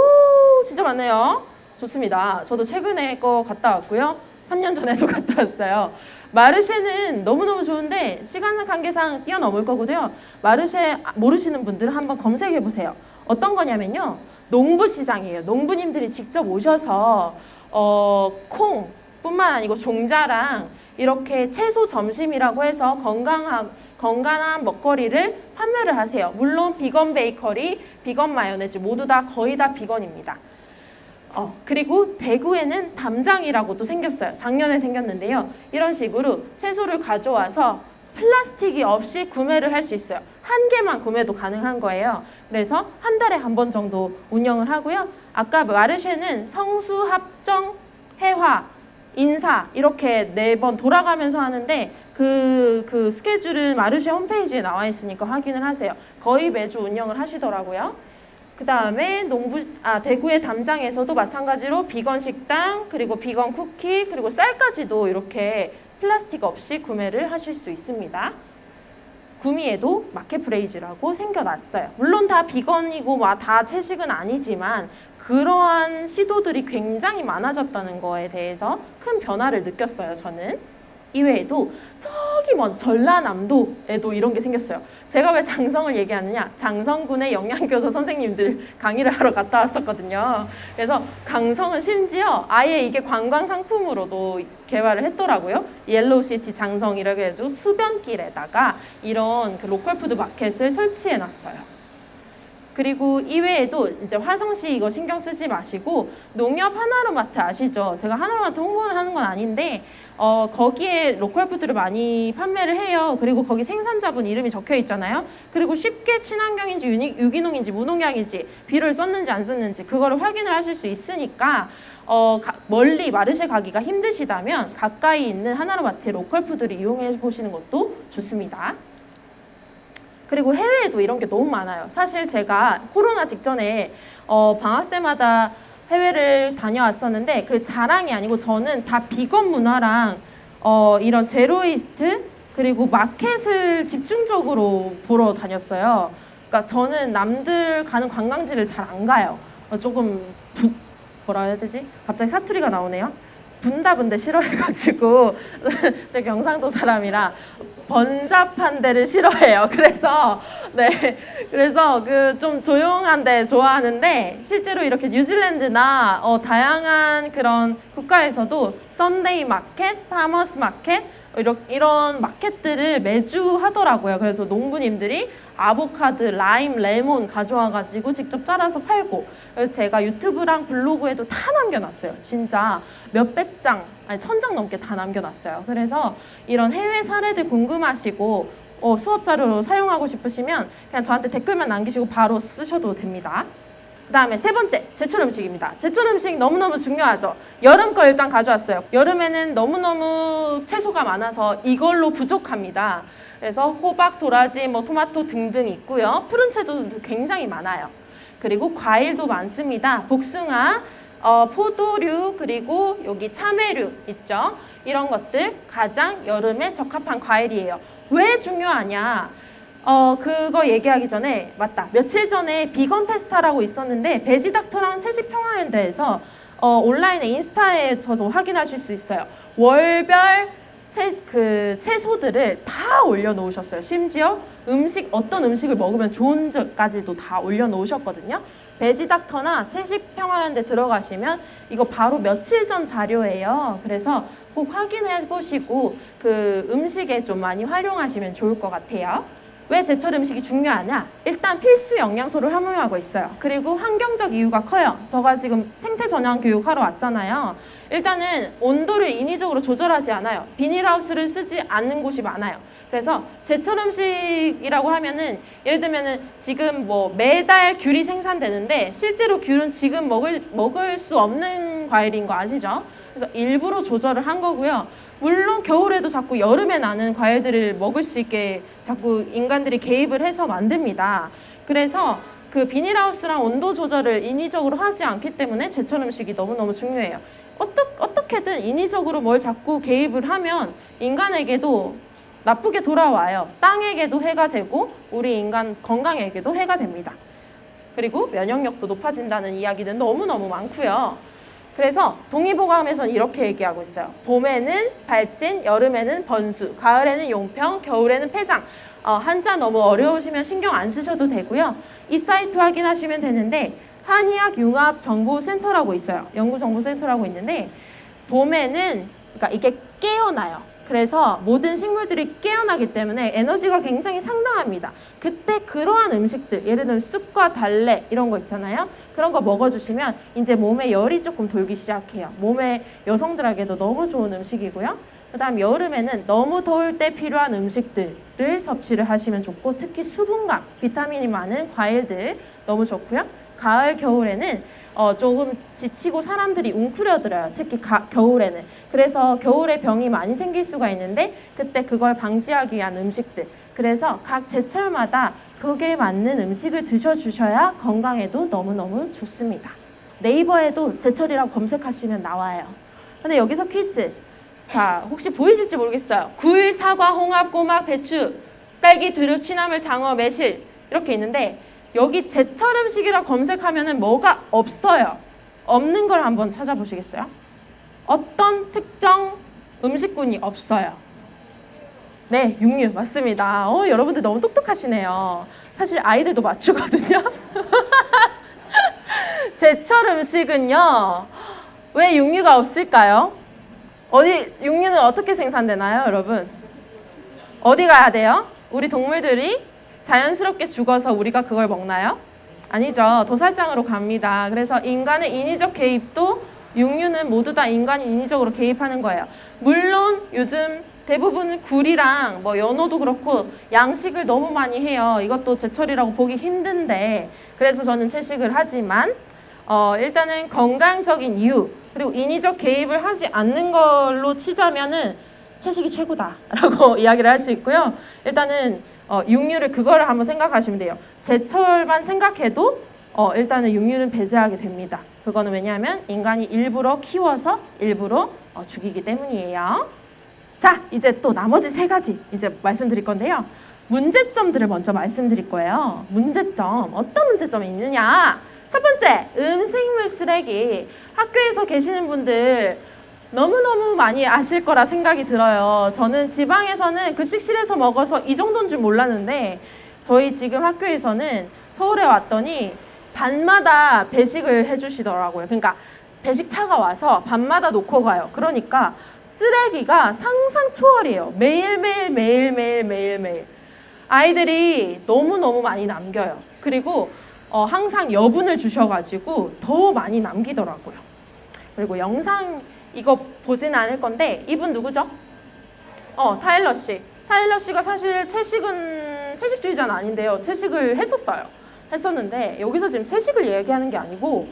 S2: 진짜 많네요. 좋습니다. 저도 최근에 거 갔다 왔고요. 3년 전에도 갔다 왔어요. 마르쉐는 너무너무 좋은데 시간 관계상 뛰어넘을 거고요. 마르쉐 모르시는 분들은 한번 검색해 보세요. 어떤 거냐면요. 농부시장이에요. 농부님들이 직접 오셔서 콩뿐만 아니고 종자랑 이렇게 채소 점심이라고 해서 건강한 먹거리를 판매를 하세요. 물론 비건 베이커리, 비건 마요네즈 모두 다 거의 다 비건입니다. 그리고 대구에는 담장이라고도 생겼어요. 작년에 생겼는데요. 이런 식으로 채소를 가져와서 플라스틱이 없이 구매를 할 수 있어요. 한 개만 구매도 가능한 거예요. 그래서 한 달에 한 번 정도 운영을 하고요. 아까 마르쉐는 성수, 합정, 해화, 인사 이렇게 4번 돌아가면서 하는데 그 스케줄은 마르쉐 홈페이지에 나와 있으니까 확인을 하세요. 거의 매주 운영을 하시더라고요. 그 다음에 대구의 담장에서도 마찬가지로 비건 식당, 그리고 비건 쿠키, 그리고 쌀까지도 이렇게 플라스틱 없이 구매를 하실 수 있습니다. 구미에도 마켓플레이즈라고 생겨났어요. 물론 다 비건이고 다 채식은 아니지만 그러한 시도들이 굉장히 많아졌다는 거에 대해서 큰 변화를 느꼈어요, 저는. 이외에도 저기 먼 전라남도에도 이런 게 생겼어요. 제가 왜 장성을 얘기하느냐? 장성군의 영양교사 선생님들 강의를 하러 갔다 왔었거든요. 그래서 강성은 심지어 아예 이게 관광 상품으로도 개발을 했더라고요. 옐로우시티 장성이라고 해서 수변길에다가 이런 그 로컬푸드 마켓을 설치해 놨어요. 그리고 이외에도 이제 화성시 이거 신경 쓰지 마시고 농협 하나로마트 아시죠? 제가 하나로마트 홍보를 하는 건 아닌데 거기에 로컬푸드를 많이 판매를 해요. 그리고 거기 생산자분 이름이 적혀 있잖아요. 그리고 쉽게 친환경인지 유기농인지 무농약인지 비료를 썼는지 안 썼는지 그거를 확인을 하실 수 있으니까 멀리 마르쉐 가기가 힘드시다면 가까이 있는 하나로마트의 로컬푸드를 이용해 보시는 것도 좋습니다. 그리고 해외에도 이런 게 너무 많아요. 사실 제가 코로나 직전에 방학 때마다 해외를 다녀왔었는데 그 자랑이 아니고 저는 다 비건 문화랑 이런 제로웨이스트 그리고 마켓을 집중적으로 보러 다녔어요. 그러니까 저는 남들 가는 관광지를 잘 안 가요. 조금 뭐라 해야 되지? 갑자기 사투리가 나오네요. 분다분데 싫어해가지고 제 경상도 사람이라 번잡한 데를 싫어해요. 그래서 그 좀 조용한 데 좋아하는데 실제로 이렇게 뉴질랜드나 다양한 그런 국가에서도 썬데이 마켓, 파머스 마켓 이런 마켓들을 매주 하더라고요. 그래서 농부님들이 아보카도, 라임, 레몬 가져와가지고 직접 잘라서 팔고 그래서 제가 유튜브랑 블로그에도 다 남겨놨어요. 진짜 몇백 장, 아니 1000장 넘게 다 남겨놨어요. 그래서 이런 해외 사례들 궁금하시고 수업 자료로 사용하고 싶으시면 그냥 저한테 댓글만 남기시고 바로 쓰셔도 됩니다. 그 다음에 세 번째, 제철 음식입니다. 제철 음식 너무너무 중요하죠. 여름 거 일단 가져왔어요. 여름에는 너무너무 채소가 많아서 이걸로 부족합니다. 그래서 호박, 도라지, 토마토 등등 있고요. 푸른 채소도 굉장히 많아요. 그리고 과일도 많습니다. 복숭아, 포도류, 그리고 여기 참외류 있죠. 이런 것들 가장 여름에 적합한 과일이에요. 왜 중요하냐? 그거 얘기하기 전에 맞다. 며칠 전에 비건 페스타라고 있었는데 베지닥터랑 채식평화연대에서 온라인에 인스타에서도 확인하실 수 있어요. 월별 채소들을 다 올려놓으셨어요. 심지어 어떤 음식을 먹으면 좋은지까지도 다 올려놓으셨거든요. 베지닥터나 채식평화연대 들어가시면 이거 바로 며칠 전 자료예요. 그래서 꼭 확인해 보시고 그 음식에 좀 많이 활용하시면 좋을 것 같아요. 왜 제철 음식이 중요하냐? 일단 필수 영양소를 함유하고 있어요. 그리고 환경적 이유가 커요. 제가 지금 생태 전형 교육하러 왔잖아요. 일단은 온도를 인위적으로 조절하지 않아요. 비닐하우스를 쓰지 않는 곳이 많아요. 그래서 제철 음식이라고 하면은 예를 들면은 지금 뭐 매달 귤이 생산되는데 실제로 귤은 지금 먹을 수 없는 과일인 거 아시죠? 그래서 일부러 조절을 한 거고요. 물론 겨울에도 자꾸 여름에 나는 과일들을 먹을 수 있게 자꾸 인간들이 개입을 해서 만듭니다. 그래서 그 비닐하우스랑 온도 조절을 인위적으로 하지 않기 때문에 제철 음식이 너무너무 중요해요. 어떻게든 인위적으로 뭘 자꾸 개입을 하면 인간에게도 나쁘게 돌아와요. 땅에게도 해가 되고 우리 인간 건강에게도 해가 됩니다. 그리고 면역력도 높아진다는 이야기는 너무너무 많고요. 그래서 동의보감에서는 이렇게 얘기하고 있어요. 봄에는 발진, 여름에는 번수, 가을에는 용평, 겨울에는 폐장. 한자 너무 어려우시면 신경 안 쓰셔도 되고요. 이 사이트 확인하시면 되는데 한의학 융합정보센터라고 있어요. 연구정보센터라고 있는데 봄에는 그러니까 이게 깨어나요. 그래서 모든 식물들이 깨어나기 때문에 에너지가 굉장히 상당합니다. 그때 그러한 음식들, 예를 들면 쑥과 달래 이런 거 있잖아요. 그런 거 먹어주시면 이제 몸에 열이 조금 돌기 시작해요. 몸에 여성들에게도 너무 좋은 음식이고요. 그 다음 여름에는 너무 더울 때 필요한 음식들을 섭취를 하시면 좋고 특히 수분감, 비타민이 많은 과일들 너무 좋고요. 가을, 겨울에는 조금 지치고 사람들이 웅크려들어요. 특히 겨울에는. 그래서 겨울에 병이 많이 생길 수가 있는데 그때 그걸 방지하기 위한 음식들. 그래서 각 제철마다 그게 맞는 음식을 드셔주셔야 건강에도 너무너무 좋습니다. 네이버에도 제철이라고 검색하시면 나와요. 근데 여기서 퀴즈. 자, 혹시 보이실지 모르겠어요. 굴, 사과, 홍합, 꼬막, 배추, 딸기, 두릅, 취나물, 장어, 매실 이렇게 있는데 여기 제철 음식이라 검색하면은 뭐가 없어요. 없는 걸 한번 찾아보시겠어요? 어떤 특정 음식군이 없어요. 네, 육류 맞습니다. 여러분들 너무 똑똑하시네요. 사실 아이들도 맞추거든요. 제철 음식은요. 왜 육류가 없을까요? 육류는 어떻게 생산되나요, 여러분? 어디 가야 돼요? 우리 동물들이 자연스럽게 죽어서 우리가 그걸 먹나요? 아니죠. 도살장으로 갑니다. 그래서 인간의 인위적 개입도 육류는 모두 다 인간이 인위적으로 개입하는 거예요. 물론 요즘 대부분 굴이랑 뭐 연어도 그렇고 양식을 너무 많이 해요. 이것도 제철이라고 보기 힘든데 그래서 저는 채식을 하지만 일단은 건강적인 이유 그리고 인위적 개입을 하지 않는 걸로 치자면은 채식이 최고다라고 이야기를 할 수 있고요. 일단은 육류를 그거를 한번 생각하시면 돼요. 제철만 생각해도 일단은 육류는 배제하게 됩니다. 그거는 왜냐하면 인간이 일부러 키워서 일부러 죽이기 때문이에요. 자, 이제 또 나머지 3가지 이제 말씀드릴 건데요. 문제점들을 먼저 말씀드릴 거예요. 문제점, 어떤 문제점이 있느냐? 첫 번째, 음식물 쓰레기. 학교에서 계시는 분들 너무너무 많이 아실 거라 생각이 들어요. 저는 지방에서는 급식실에서 먹어서 이 정도인 줄 몰랐는데 저희 지금 학교에서는 서울에 왔더니 반마다 배식을 해주시더라고요. 그러니까 배식차가 와서 반마다 놓고 가요. 그러니까 쓰레기가 상상 초월이에요. 매일매일. 아이들이 너무너무 많이 남겨요. 그리고 항상 여분을 주셔가지고 더 많이 남기더라고요. 그리고 영상 이거 보진 않을 건데 이분 누구죠? 타일러 씨. 타일러 씨가 사실 채식주의자는 아닌데요. 채식을 했었는데 여기서 지금 채식을 얘기하는 게 아니고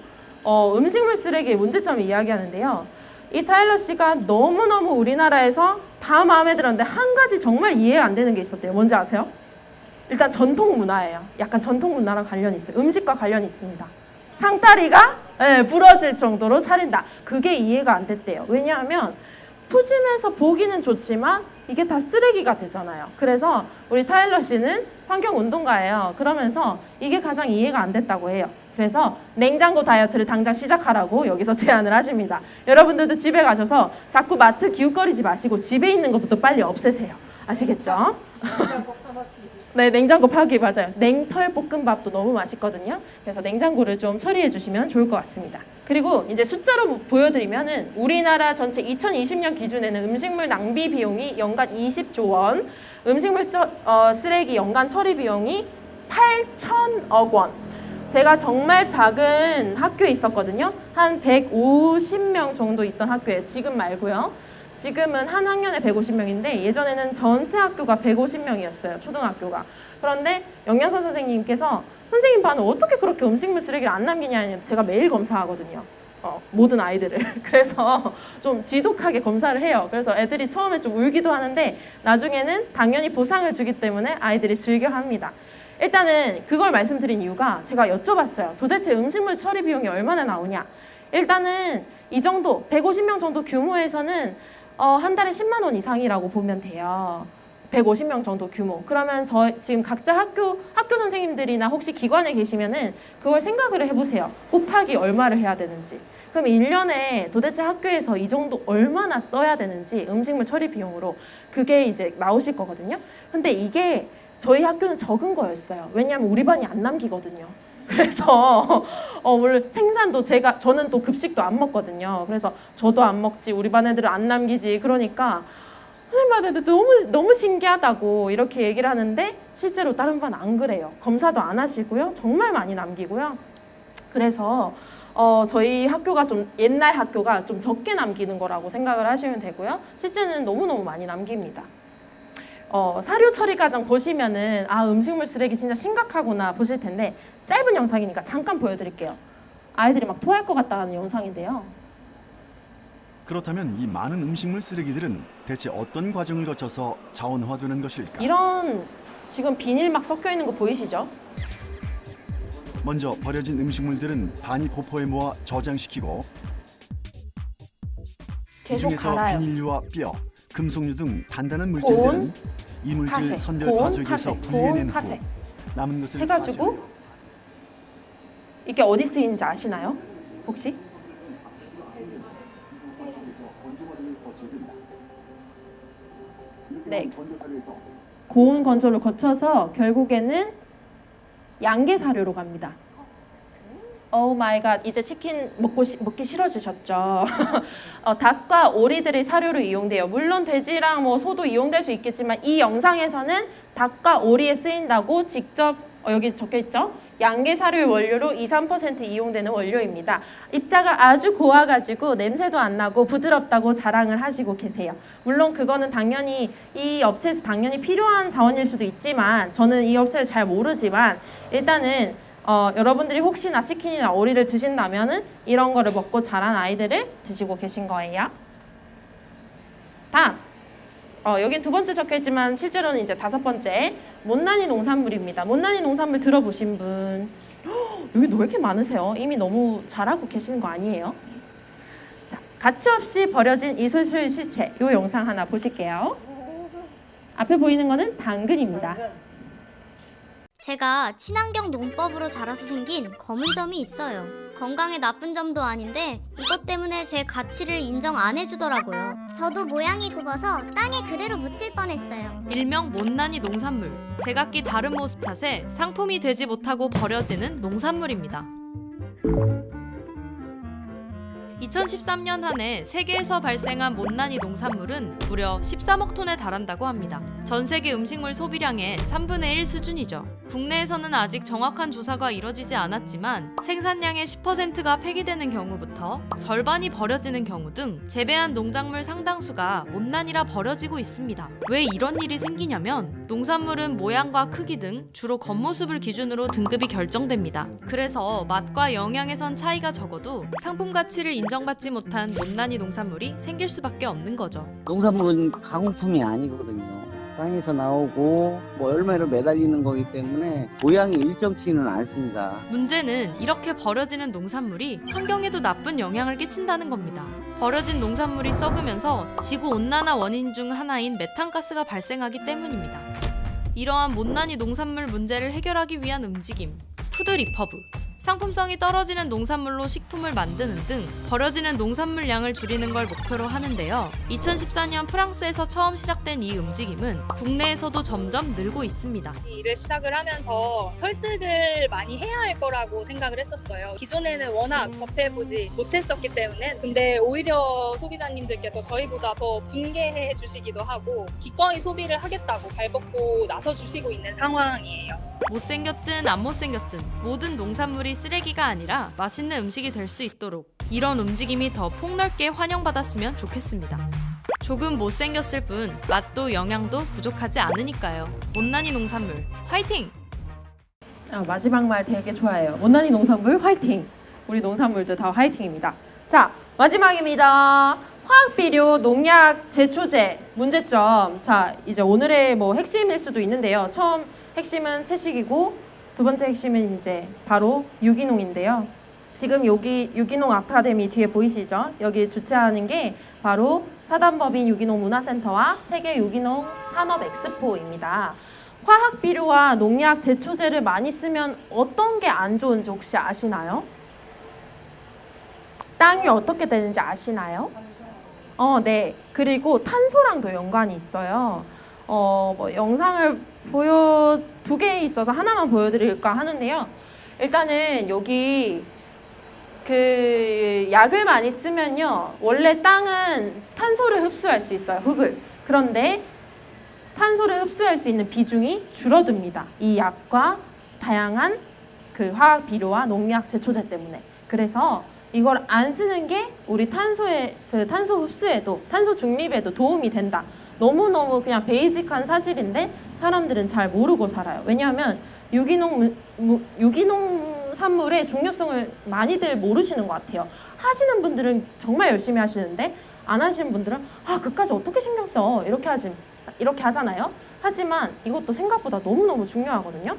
S2: 음식물 쓰레기의 문제점을 이야기하는데요. 이 타일러 씨가 너무너무 우리나라에서 다 마음에 들었는데 한 가지 정말 이해가 안 되는 게 있었대요. 뭔지 아세요? 일단 전통 문화예요. 약간 전통 문화랑 관련이 있어요. 음식과 관련이 있습니다. 상다리가 부러질 정도로 차린다. 그게 이해가 안 됐대요. 왜냐하면 푸짐해서 보기는 좋지만 이게 다 쓰레기가 되잖아요. 그래서 우리 타일러 씨는 환경운동가예요. 그러면서 이게 가장 이해가 안 됐다고 해요. 그래서 냉장고 다이어트를 당장 시작하라고 여기서 제안을 하십니다. 여러분들도 집에 가셔서 자꾸 마트 기웃거리지 마시고 집에 있는 것부터 빨리 없애세요. 아시겠죠? 네, 냉장고 파기 맞아요. 냉털 볶음밥도 너무 맛있거든요. 그래서 냉장고를 좀 처리해 주시면 좋을 것 같습니다. 그리고 이제 숫자로 보여드리면은 우리나라 전체 2020년 기준에는 음식물 낭비 비용이 연간 20조 원, 음식물 쓰레기 연간 처리 비용이 8천억 원. 제가 정말 작은 학교에 있었거든요. 한 150명 정도 있던 학교예요. 지금 말고요. 지금은 한 학년에 150명인데 예전에는 전체 학교가 150명이었어요. 초등학교가. 그런데 영양사 선생님께서 선생님 반은 어떻게 그렇게 음식물 쓰레기를 안 남기냐 제가 매일 검사하거든요. 모든 아이들을. 그래서 좀 지독하게 검사를 해요. 그래서 애들이 처음에 좀 울기도 하는데 나중에는 당연히 보상을 주기 때문에 아이들이 즐겨합니다. 일단은 그걸 말씀드린 이유가 제가 여쭤봤어요. 도대체 음식물 처리 비용이 얼마나 나오냐. 일단은 이 정도 150명 정도 규모에서는 한 달에 10만 원 이상이라고 보면 돼요. 150명 정도 규모. 그러면 지금 각자 학교 선생님들이나 혹시 기관에 계시면은 그걸 생각을 해보세요. 곱하기 얼마를 해야 되는지. 그럼 1년에 도대체 학교에서 이 정도 얼마나 써야 되는지 음식물 처리 비용으로 그게 이제 나오실 거거든요. 근데 이게 저희 학교는 적은 거였어요. 왜냐하면 우리 반이 안 남기거든요. 그래서 물론 생산도 저는 또 급식도 안 먹거든요. 그래서 저도 안 먹지 우리 반 애들은 안 남기지. 그러니까 선생님한테 너무 신기하다고 이렇게 얘기를 하는데 실제로 다른 반 안 그래요. 검사도 안 하시고요. 정말 많이 남기고요. 그래서 저희 학교가 좀 옛날 학교가 좀 적게 남기는 거라고 생각을 하시면 되고요. 실제는 너무너무 많이 남깁니다. 사료 처리 과정 보시면은 음식물 쓰레기 진짜 심각하구나 보실 텐데 짧은 영상이니까 잠깐 보여드릴게요. 아이들이 막 토할 것 같다는 영상인데요.
S6: 그렇다면 이 많은 음식물 쓰레기들은 대체 어떤 과정을 거쳐서 자원화되는 것일까?
S2: 이런 지금 비닐 막 섞여 있는 거 보이시죠?
S6: 먼저 버려진 음식물들은 반이 포포에 모아 저장시키고 이
S2: 계속
S6: 중에서
S2: 갈아요.
S6: 비닐류와 뼈, 금속류 등 단단한 물질들은 이물질
S2: 파쇄,
S6: 선별
S2: 고온,
S6: 파쇄기에서
S2: 파쇄,
S6: 분리해낸 후
S2: 파쇄.
S6: 남은 것을
S2: 해가지고
S6: 파쇄해요.
S2: 이게 어디 쓰이는지 아시나요? 혹시? 네. 고온 건조를 거쳐서 결국에는 양계 사료로 갑니다. 오 마이 갓, 이제 치킨 먹기 싫어지셨죠? 닭과 오리들의 사료로 이용돼요. 물론 돼지랑 소도 이용될 수 있겠지만 이 영상에서는 닭과 오리에 쓰인다고 직접 여기 적혀 있죠? 양계 사료의 원료로 2~3% 이용되는 원료입니다. 입자가 아주 고와가지고 냄새도 안 나고 부드럽다고 자랑을 하시고 계세요. 물론 그거는 당연히 이 업체에서 당연히 필요한 자원일 수도 있지만 저는 이 업체를 잘 모르지만 일단은 여러분들이 혹시나 치킨이나 오리를 드신다면은 이런 거를 먹고 자란 아이들을 드시고 계신 거예요. 다음. 여긴 2번째 적혀있지만 실제로는 이제 5번째 못난이 농산물입니다. 못난이 농산물 들어보신 분 여기 왜 이렇게 많으세요? 이미 너무 잘하고 계시는 거 아니에요? 자, 가치없이 버려진 이슬실 시체 이 영상 하나 보실게요. 앞에 보이는 거는 당근입니다.
S7: 제가 친환경 농법으로 자라서 생긴 검은 점이 있어요. 건강에 나쁜 점도 아닌데 이것 때문에 제 가치를 인정 안 해주더라고요. 저도 모양이 굽어서 땅에 그대로 묻힐 뻔했어요.
S8: 일명 못난이 농산물. 제각기 다른 모습 탓에 상품이 되지 못하고 버려지는 농산물입니다. 2013년 한 해 세계에서 발생한 못난이 농산물은 무려 13억 톤에 달한다고 합니다. 전 세계 음식물 소비량의 3분의 1 수준이죠. 국내에서는 아직 정확한 조사가 이뤄지지 않았지만 생산량의 10%가 폐기되는 경우부터 절반이 버려지는 경우 등 재배한 농작물 상당수가 못난이라 버려지고 있습니다. 왜 이런 일이 생기냐면 농산물은 모양과 크기 등 주로 겉모습을 기준으로 등급이 결정됩니다. 그래서 맛과 영양에선 차이가 적어도 상품 가치를 인정받지 못한 못난이 농산물이 생길 수밖에 없는 거죠.
S9: 농산물은 가공품이 아니거든요. 땅에서 나오고 뭐 열매로 매달리는 거기 때문에 모양이 일정치는 않습니다.
S8: 문제는 이렇게 버려지는 농산물이 환경에도 나쁜 영향을 끼친다는 겁니다. 버려진 농산물이 썩으면서 지구온난화 원인 중 하나인 메탄가스가 발생하기 때문입니다. 이러한 못난이 농산물 문제를 해결하기 위한 움직임, 푸드 리퍼브. 상품성이 떨어지는 농산물로 식품을 만드는 등 버려지는 농산물 양을 줄이는 걸 목표로 하는데요. 2014년 프랑스에서 처음 시작된 이 움직임은 국내에서도 점점 늘고 있습니다.
S10: 이 일을 시작을 하면서 설득을 많이 해야 할 거라고 생각을 했었어요. 기존에는 워낙 접해보지 못했었기 때문에. 근데 오히려 소비자님들께서 저희보다 더 분개해 주시기도 하고 기꺼이 소비를 하겠다고 발벗고 나서 주시고 있는 상황이에요.
S8: 못생겼든 안 못생겼든 모든 농산물이 쓰레기가 아니라 맛있는 음식이 될 수 있도록 이런 움직임이 더 폭넓게 환영받았으면 좋겠습니다. 조금 못생겼을 뿐 맛도 영양도 부족하지 않으니까요. 못난이 농산물 화이팅!
S2: 마지막 말 되게 좋아해요. 못난이 농산물 화이팅! 우리 농산물도 다 화이팅입니다. 자, 마지막입니다. 화학비료, 농약, 제초제 문제점. 자, 이제 오늘의 뭐 핵심일 수도 있는데요. 처음 핵심은 채식이고 두 번째 핵심은 이제 바로 유기농인데요. 지금 여기 유기농 아카데미 뒤에 보이시죠? 여기 주최하는 게 바로 사단법인 유기농 문화센터와 세계 유기농 산업 엑스포입니다. 화학 비료와 농약, 제초제를 많이 쓰면 어떤 게 안 좋은지 혹시 아시나요? 땅이 어떻게 되는지 아시나요? 네. 그리고 탄소랑도 연관이 있어요. 뭐 영상을 두 개 있어서 하나만 보여드릴까 하는데요. 일단은 여기 그 약을 많이 쓰면요. 원래 땅은 탄소를 흡수할 수 있어요. 흙을. 그런데 탄소를 흡수할 수 있는 비중이 줄어듭니다. 이 약과 다양한 그 화학 비료와 농약, 제초제 때문에. 그래서 이걸 안 쓰는 게 우리 탄소의 그 탄소 흡수에도 탄소 중립에도 도움이 된다. 너무너무 그냥 베이직한 사실인데 사람들은 잘 모르고 살아요. 왜냐하면 유기농 산물의 중요성을 많이들 모르시는 것 같아요. 하시는 분들은 정말 열심히 하시는데 안 하시는 분들은 그까지 어떻게 신경 써? 이렇게 하잖아요. 하지만 이것도 생각보다 너무너무 중요하거든요.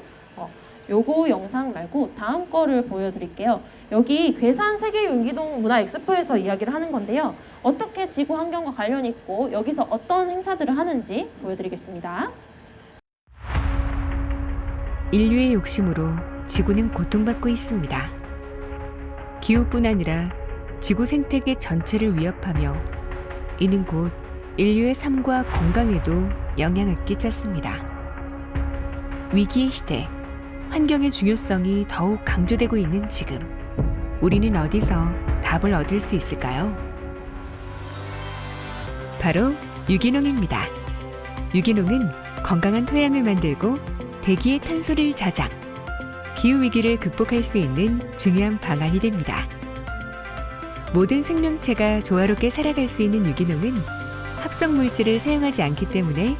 S2: 요거 영상 말고 다음 거를 보여드릴게요. 여기 괴산 세계 유기농 문화 엑스포에서 이야기를 하는 건데요. 어떻게 지구 환경과 관련이 있고 여기서 어떤 행사들을 하는지 보여드리겠습니다.
S5: 인류의 욕심으로 지구는 고통받고 있습니다. 기후뿐 아니라 지구 생태계 전체를 위협하며 이는 곧 인류의 삶과 건강에도 영향을 끼쳤습니다. 위기의 시대, 환경의 중요성이 더욱 강조되고 있는 지금, 우리는 어디서 답을 얻을 수 있을까요? 바로 유기농입니다. 유기농은 건강한 토양을 만들고 대기의 탄소를 저장, 기후위기를 극복할 수 있는 중요한 방안이 됩니다. 모든 생명체가 조화롭게 살아갈 수 있는 유기농은 합성물질을 사용하지 않기 때문에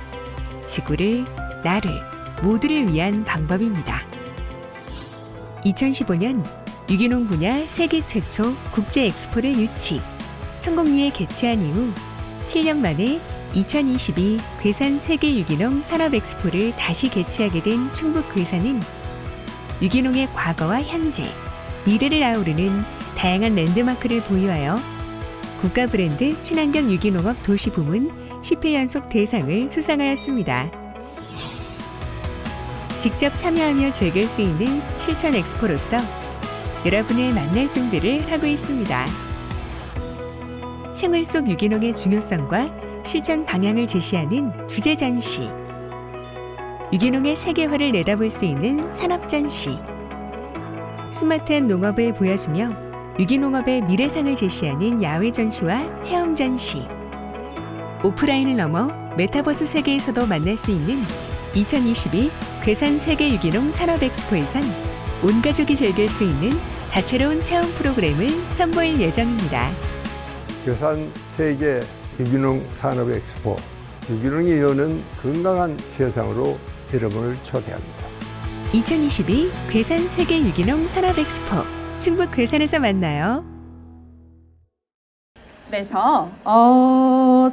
S5: 지구를, 나를, 모두를 위한 방법입니다. 2015년 유기농 분야 세계 최초 국제 엑스포를 유치, 성공리에 개최한 이후 7년 만에 2022 괴산 세계 유기농 산업 엑스포를 다시 개최하게 된 충북 괴산은 유기농의 과거와 현재, 미래를 아우르는 다양한 랜드마크를 보유하여 국가 브랜드 친환경 유기농업 도시 부문 10회 연속 대상을 수상하였습니다. 직접 참여하며 즐길 수 있는 실천 엑스포로서 여러분을 만날 준비를 하고 있습니다. 생활 속 유기농의 중요성과 실천 방향을 제시하는 주제 전시, 유기농의 세계화를 내다볼 수 있는 산업 전시, 스마트한 농업을 보여주며 유기농업의 미래상을 제시하는 야외 전시와 체험 전시, 오프라인을 넘어 메타버스 세계에서도 만날 수 있는 2022 괴산 세계 유기농 산업 엑스포에선 온 가족이 즐길 수 있는 다채로운 체험 프로그램을 선보일 예정입니다.
S11: 괴산 세계 유기농 산업 엑스포, 유기농이 여는 건강한 세상으로 여러분을 초대합니다.
S5: 2022 괴산 세계 유기농 산업 엑스포, 충북 괴산에서 만나요.
S2: 그래서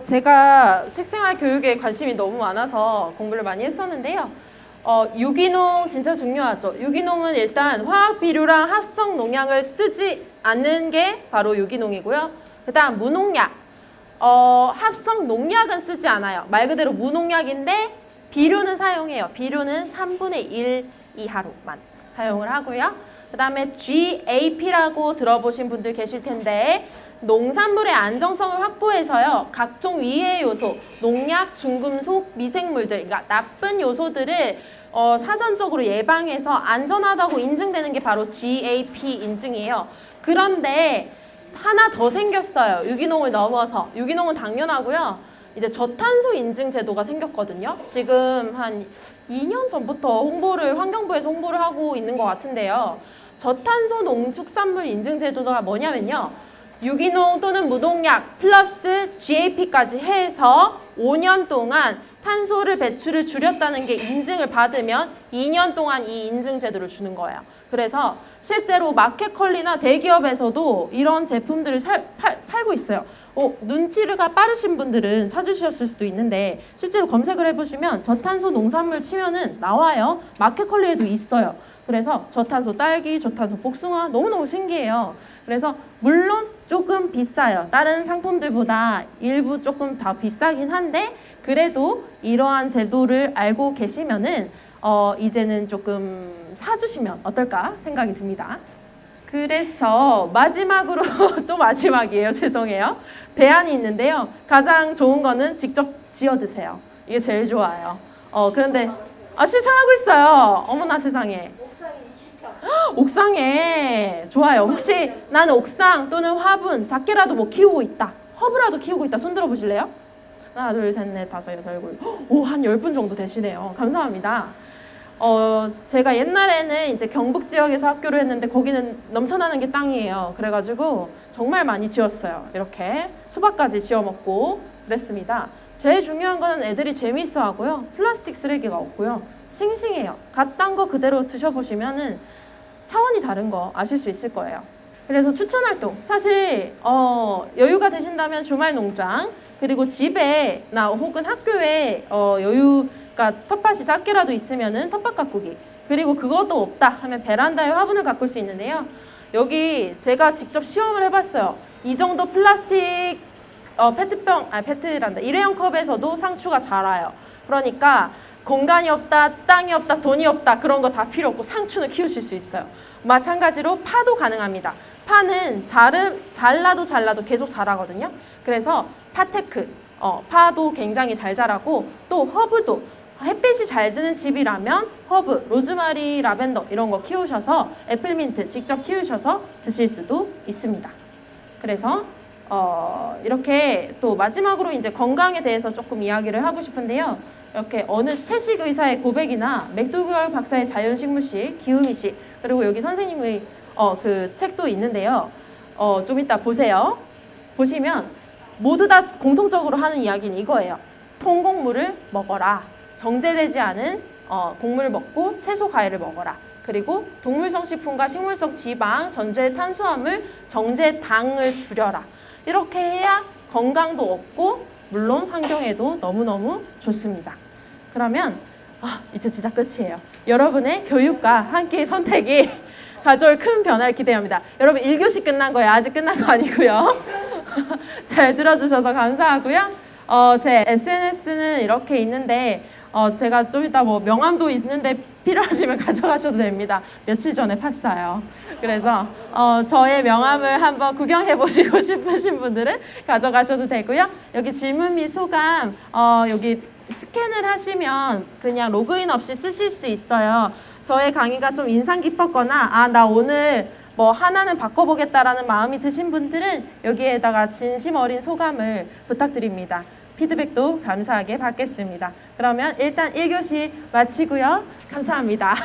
S2: 제가 식생활 교육에 관심이 너무 많아서 공부를 많이 했었는데요. 유기농 진짜 중요하죠. 유기농은 일단 화학 비료랑 합성 농약을 쓰지 않는 게 바로 유기농이고요. 그다음 무농약. 합성 농약은 쓰지 않아요. 말 그대로 무농약인데 비료는 사용해요. 비료는 3분의 1 이하로만 사용을 하고요. 그다음에 GAP라고 들어보신 분들 계실 텐데 농산물의 안정성을 확보해서요. 각종 위해 요소, 농약, 중금속, 미생물들, 그러니까 나쁜 요소들을 사전적으로 예방해서 안전하다고 인증되는 게 바로 GAP 인증이에요. 그런데 하나 더 생겼어요. 유기농을 넘어서. 유기농은 당연하고요. 이제 저탄소 인증 제도가 생겼거든요. 지금 한 2년 전부터 환경부에서 홍보를 하고 있는 것 같은데요. 저탄소 농축산물 인증 제도가 뭐냐면요. 유기농 또는 무농약 플러스 GAP까지 해서 5년 동안 탄소를 배출을 줄였다는 게 인증을 받으면 2년 동안 이 인증 제도를 주는 거예요. 그래서 실제로 마켓컬리나 대기업에서도 이런 제품들을 팔고 있어요. 눈치가 빠르신 분들은 찾으셨을 수도 있는데 실제로 검색을 해보시면 저탄소 농산물 치면은 나와요. 마켓컬리에도 있어요. 그래서 저탄소 딸기, 저탄소 복숭아 너무너무 신기해요. 그래서 물론 조금 비싸요. 다른 상품들보다 일부 조금 더 비싸긴 한데 그래도 이러한 제도를 알고 계시면은 이제는 조금 사주시면 어떨까 생각이 듭니다. 그래서 마지막으로 또 마지막이에요. 죄송해요. 대안이 있는데요. 가장 좋은 거는 직접 지어 드세요. 이게 제일 좋아요. 그런데 실천하고 있어요. 어머나 세상에. 옥상에 좋아요. 혹시 나는 옥상 또는 화분 작게라도 뭐 키우고 있다. 허브라도 키우고 있다. 손 들어보실래요? 하나, 둘, 셋, 넷, 다섯, 여섯, 일곱. 한 10분 정도 되시네요. 감사합니다. 제가 옛날에는 이제 경북 지역에서 학교를 했는데 거기는 넘쳐나는 게 땅이에요. 그래가지고 정말 많이 지었어요. 이렇게 수박까지 지어 먹고 그랬습니다. 제일 중요한 거는 애들이 재미있어 하고요. 플라스틱 쓰레기가 없고요. 싱싱해요. 갓 딴 거 그대로 드셔보시면은 차원이 다른 거 아실 수 있을 거예요. 그래서 추천 활동. 사실 여유가 되신다면 주말 농장 그리고 집에나 혹은 학교에 여유가 텃밭이 작게라도 있으면은 텃밭 가꾸기. 그리고 그것도 없다 하면 베란다에 화분을 가꿀 수 있는데요. 여기 제가 직접 시험을 해봤어요. 이 정도 플라스틱 페트란다. 일회용 컵에서도 상추가 자라요. 그러니까 공간이 없다, 땅이 없다, 돈이 없다 그런 거 다 필요 없고 상추는 키우실 수 있어요. 마찬가지로 파도 가능합니다. 파는 잘라도 계속 자라거든요. 그래서 파테크, 파도 굉장히 잘 자라고 또 허브도 햇빛이 잘 드는 집이라면 허브, 로즈마리, 라벤더 이런 거 키우셔서 애플민트 직접 키우셔서 드실 수도 있습니다. 그래서 이렇게 또 마지막으로 이제 건강에 대해서 조금 이야기를 하고 싶은데요. 이렇게 어느 채식 의사의 고백이나 맥도웰 박사의 자연식물식, 기후미식 그리고 여기 선생님의 그 책도 있는데요. 좀 이따 보세요. 보시면 모두 다 공통적으로 하는 이야기는 이거예요. 통곡물을 먹어라. 정제되지 않은 곡물 먹고 채소 과일을 먹어라. 그리고 동물성 식품과 식물성 지방, 전제 탄수화물, 정제 당을 줄여라. 이렇게 해야 건강도 얻고 물론 환경에도 너무너무 좋습니다. 그러면 이제 진짜 끝이에요. 여러분의 교육과 함께 선택이 가져올 큰 변화를 기대합니다. 여러분 1교시 끝난 거예요. 아직 끝난 거 아니고요. 잘 들어주셔서 감사하고요. 제 SNS는 이렇게 있는데 제가 좀 이따 뭐 명함도 있는데 필요하시면 가져가셔도 됩니다. 며칠 전에 팠어요. 그래서 저의 명함을 한번 구경해 보시고 싶으신 분들은 가져가셔도 되고요. 여기 질문 및 소감 여기 스캔을 하시면 그냥 로그인 없이 쓰실 수 있어요. 저의 강의가 좀 인상 깊었거나 나 오늘 뭐 하나는 바꿔보겠다라는 마음이 드신 분들은 여기에다가 진심 어린 소감을 부탁드립니다. 피드백도 감사하게 받겠습니다. 그러면 일단 1교시 마치고요. 감사합니다.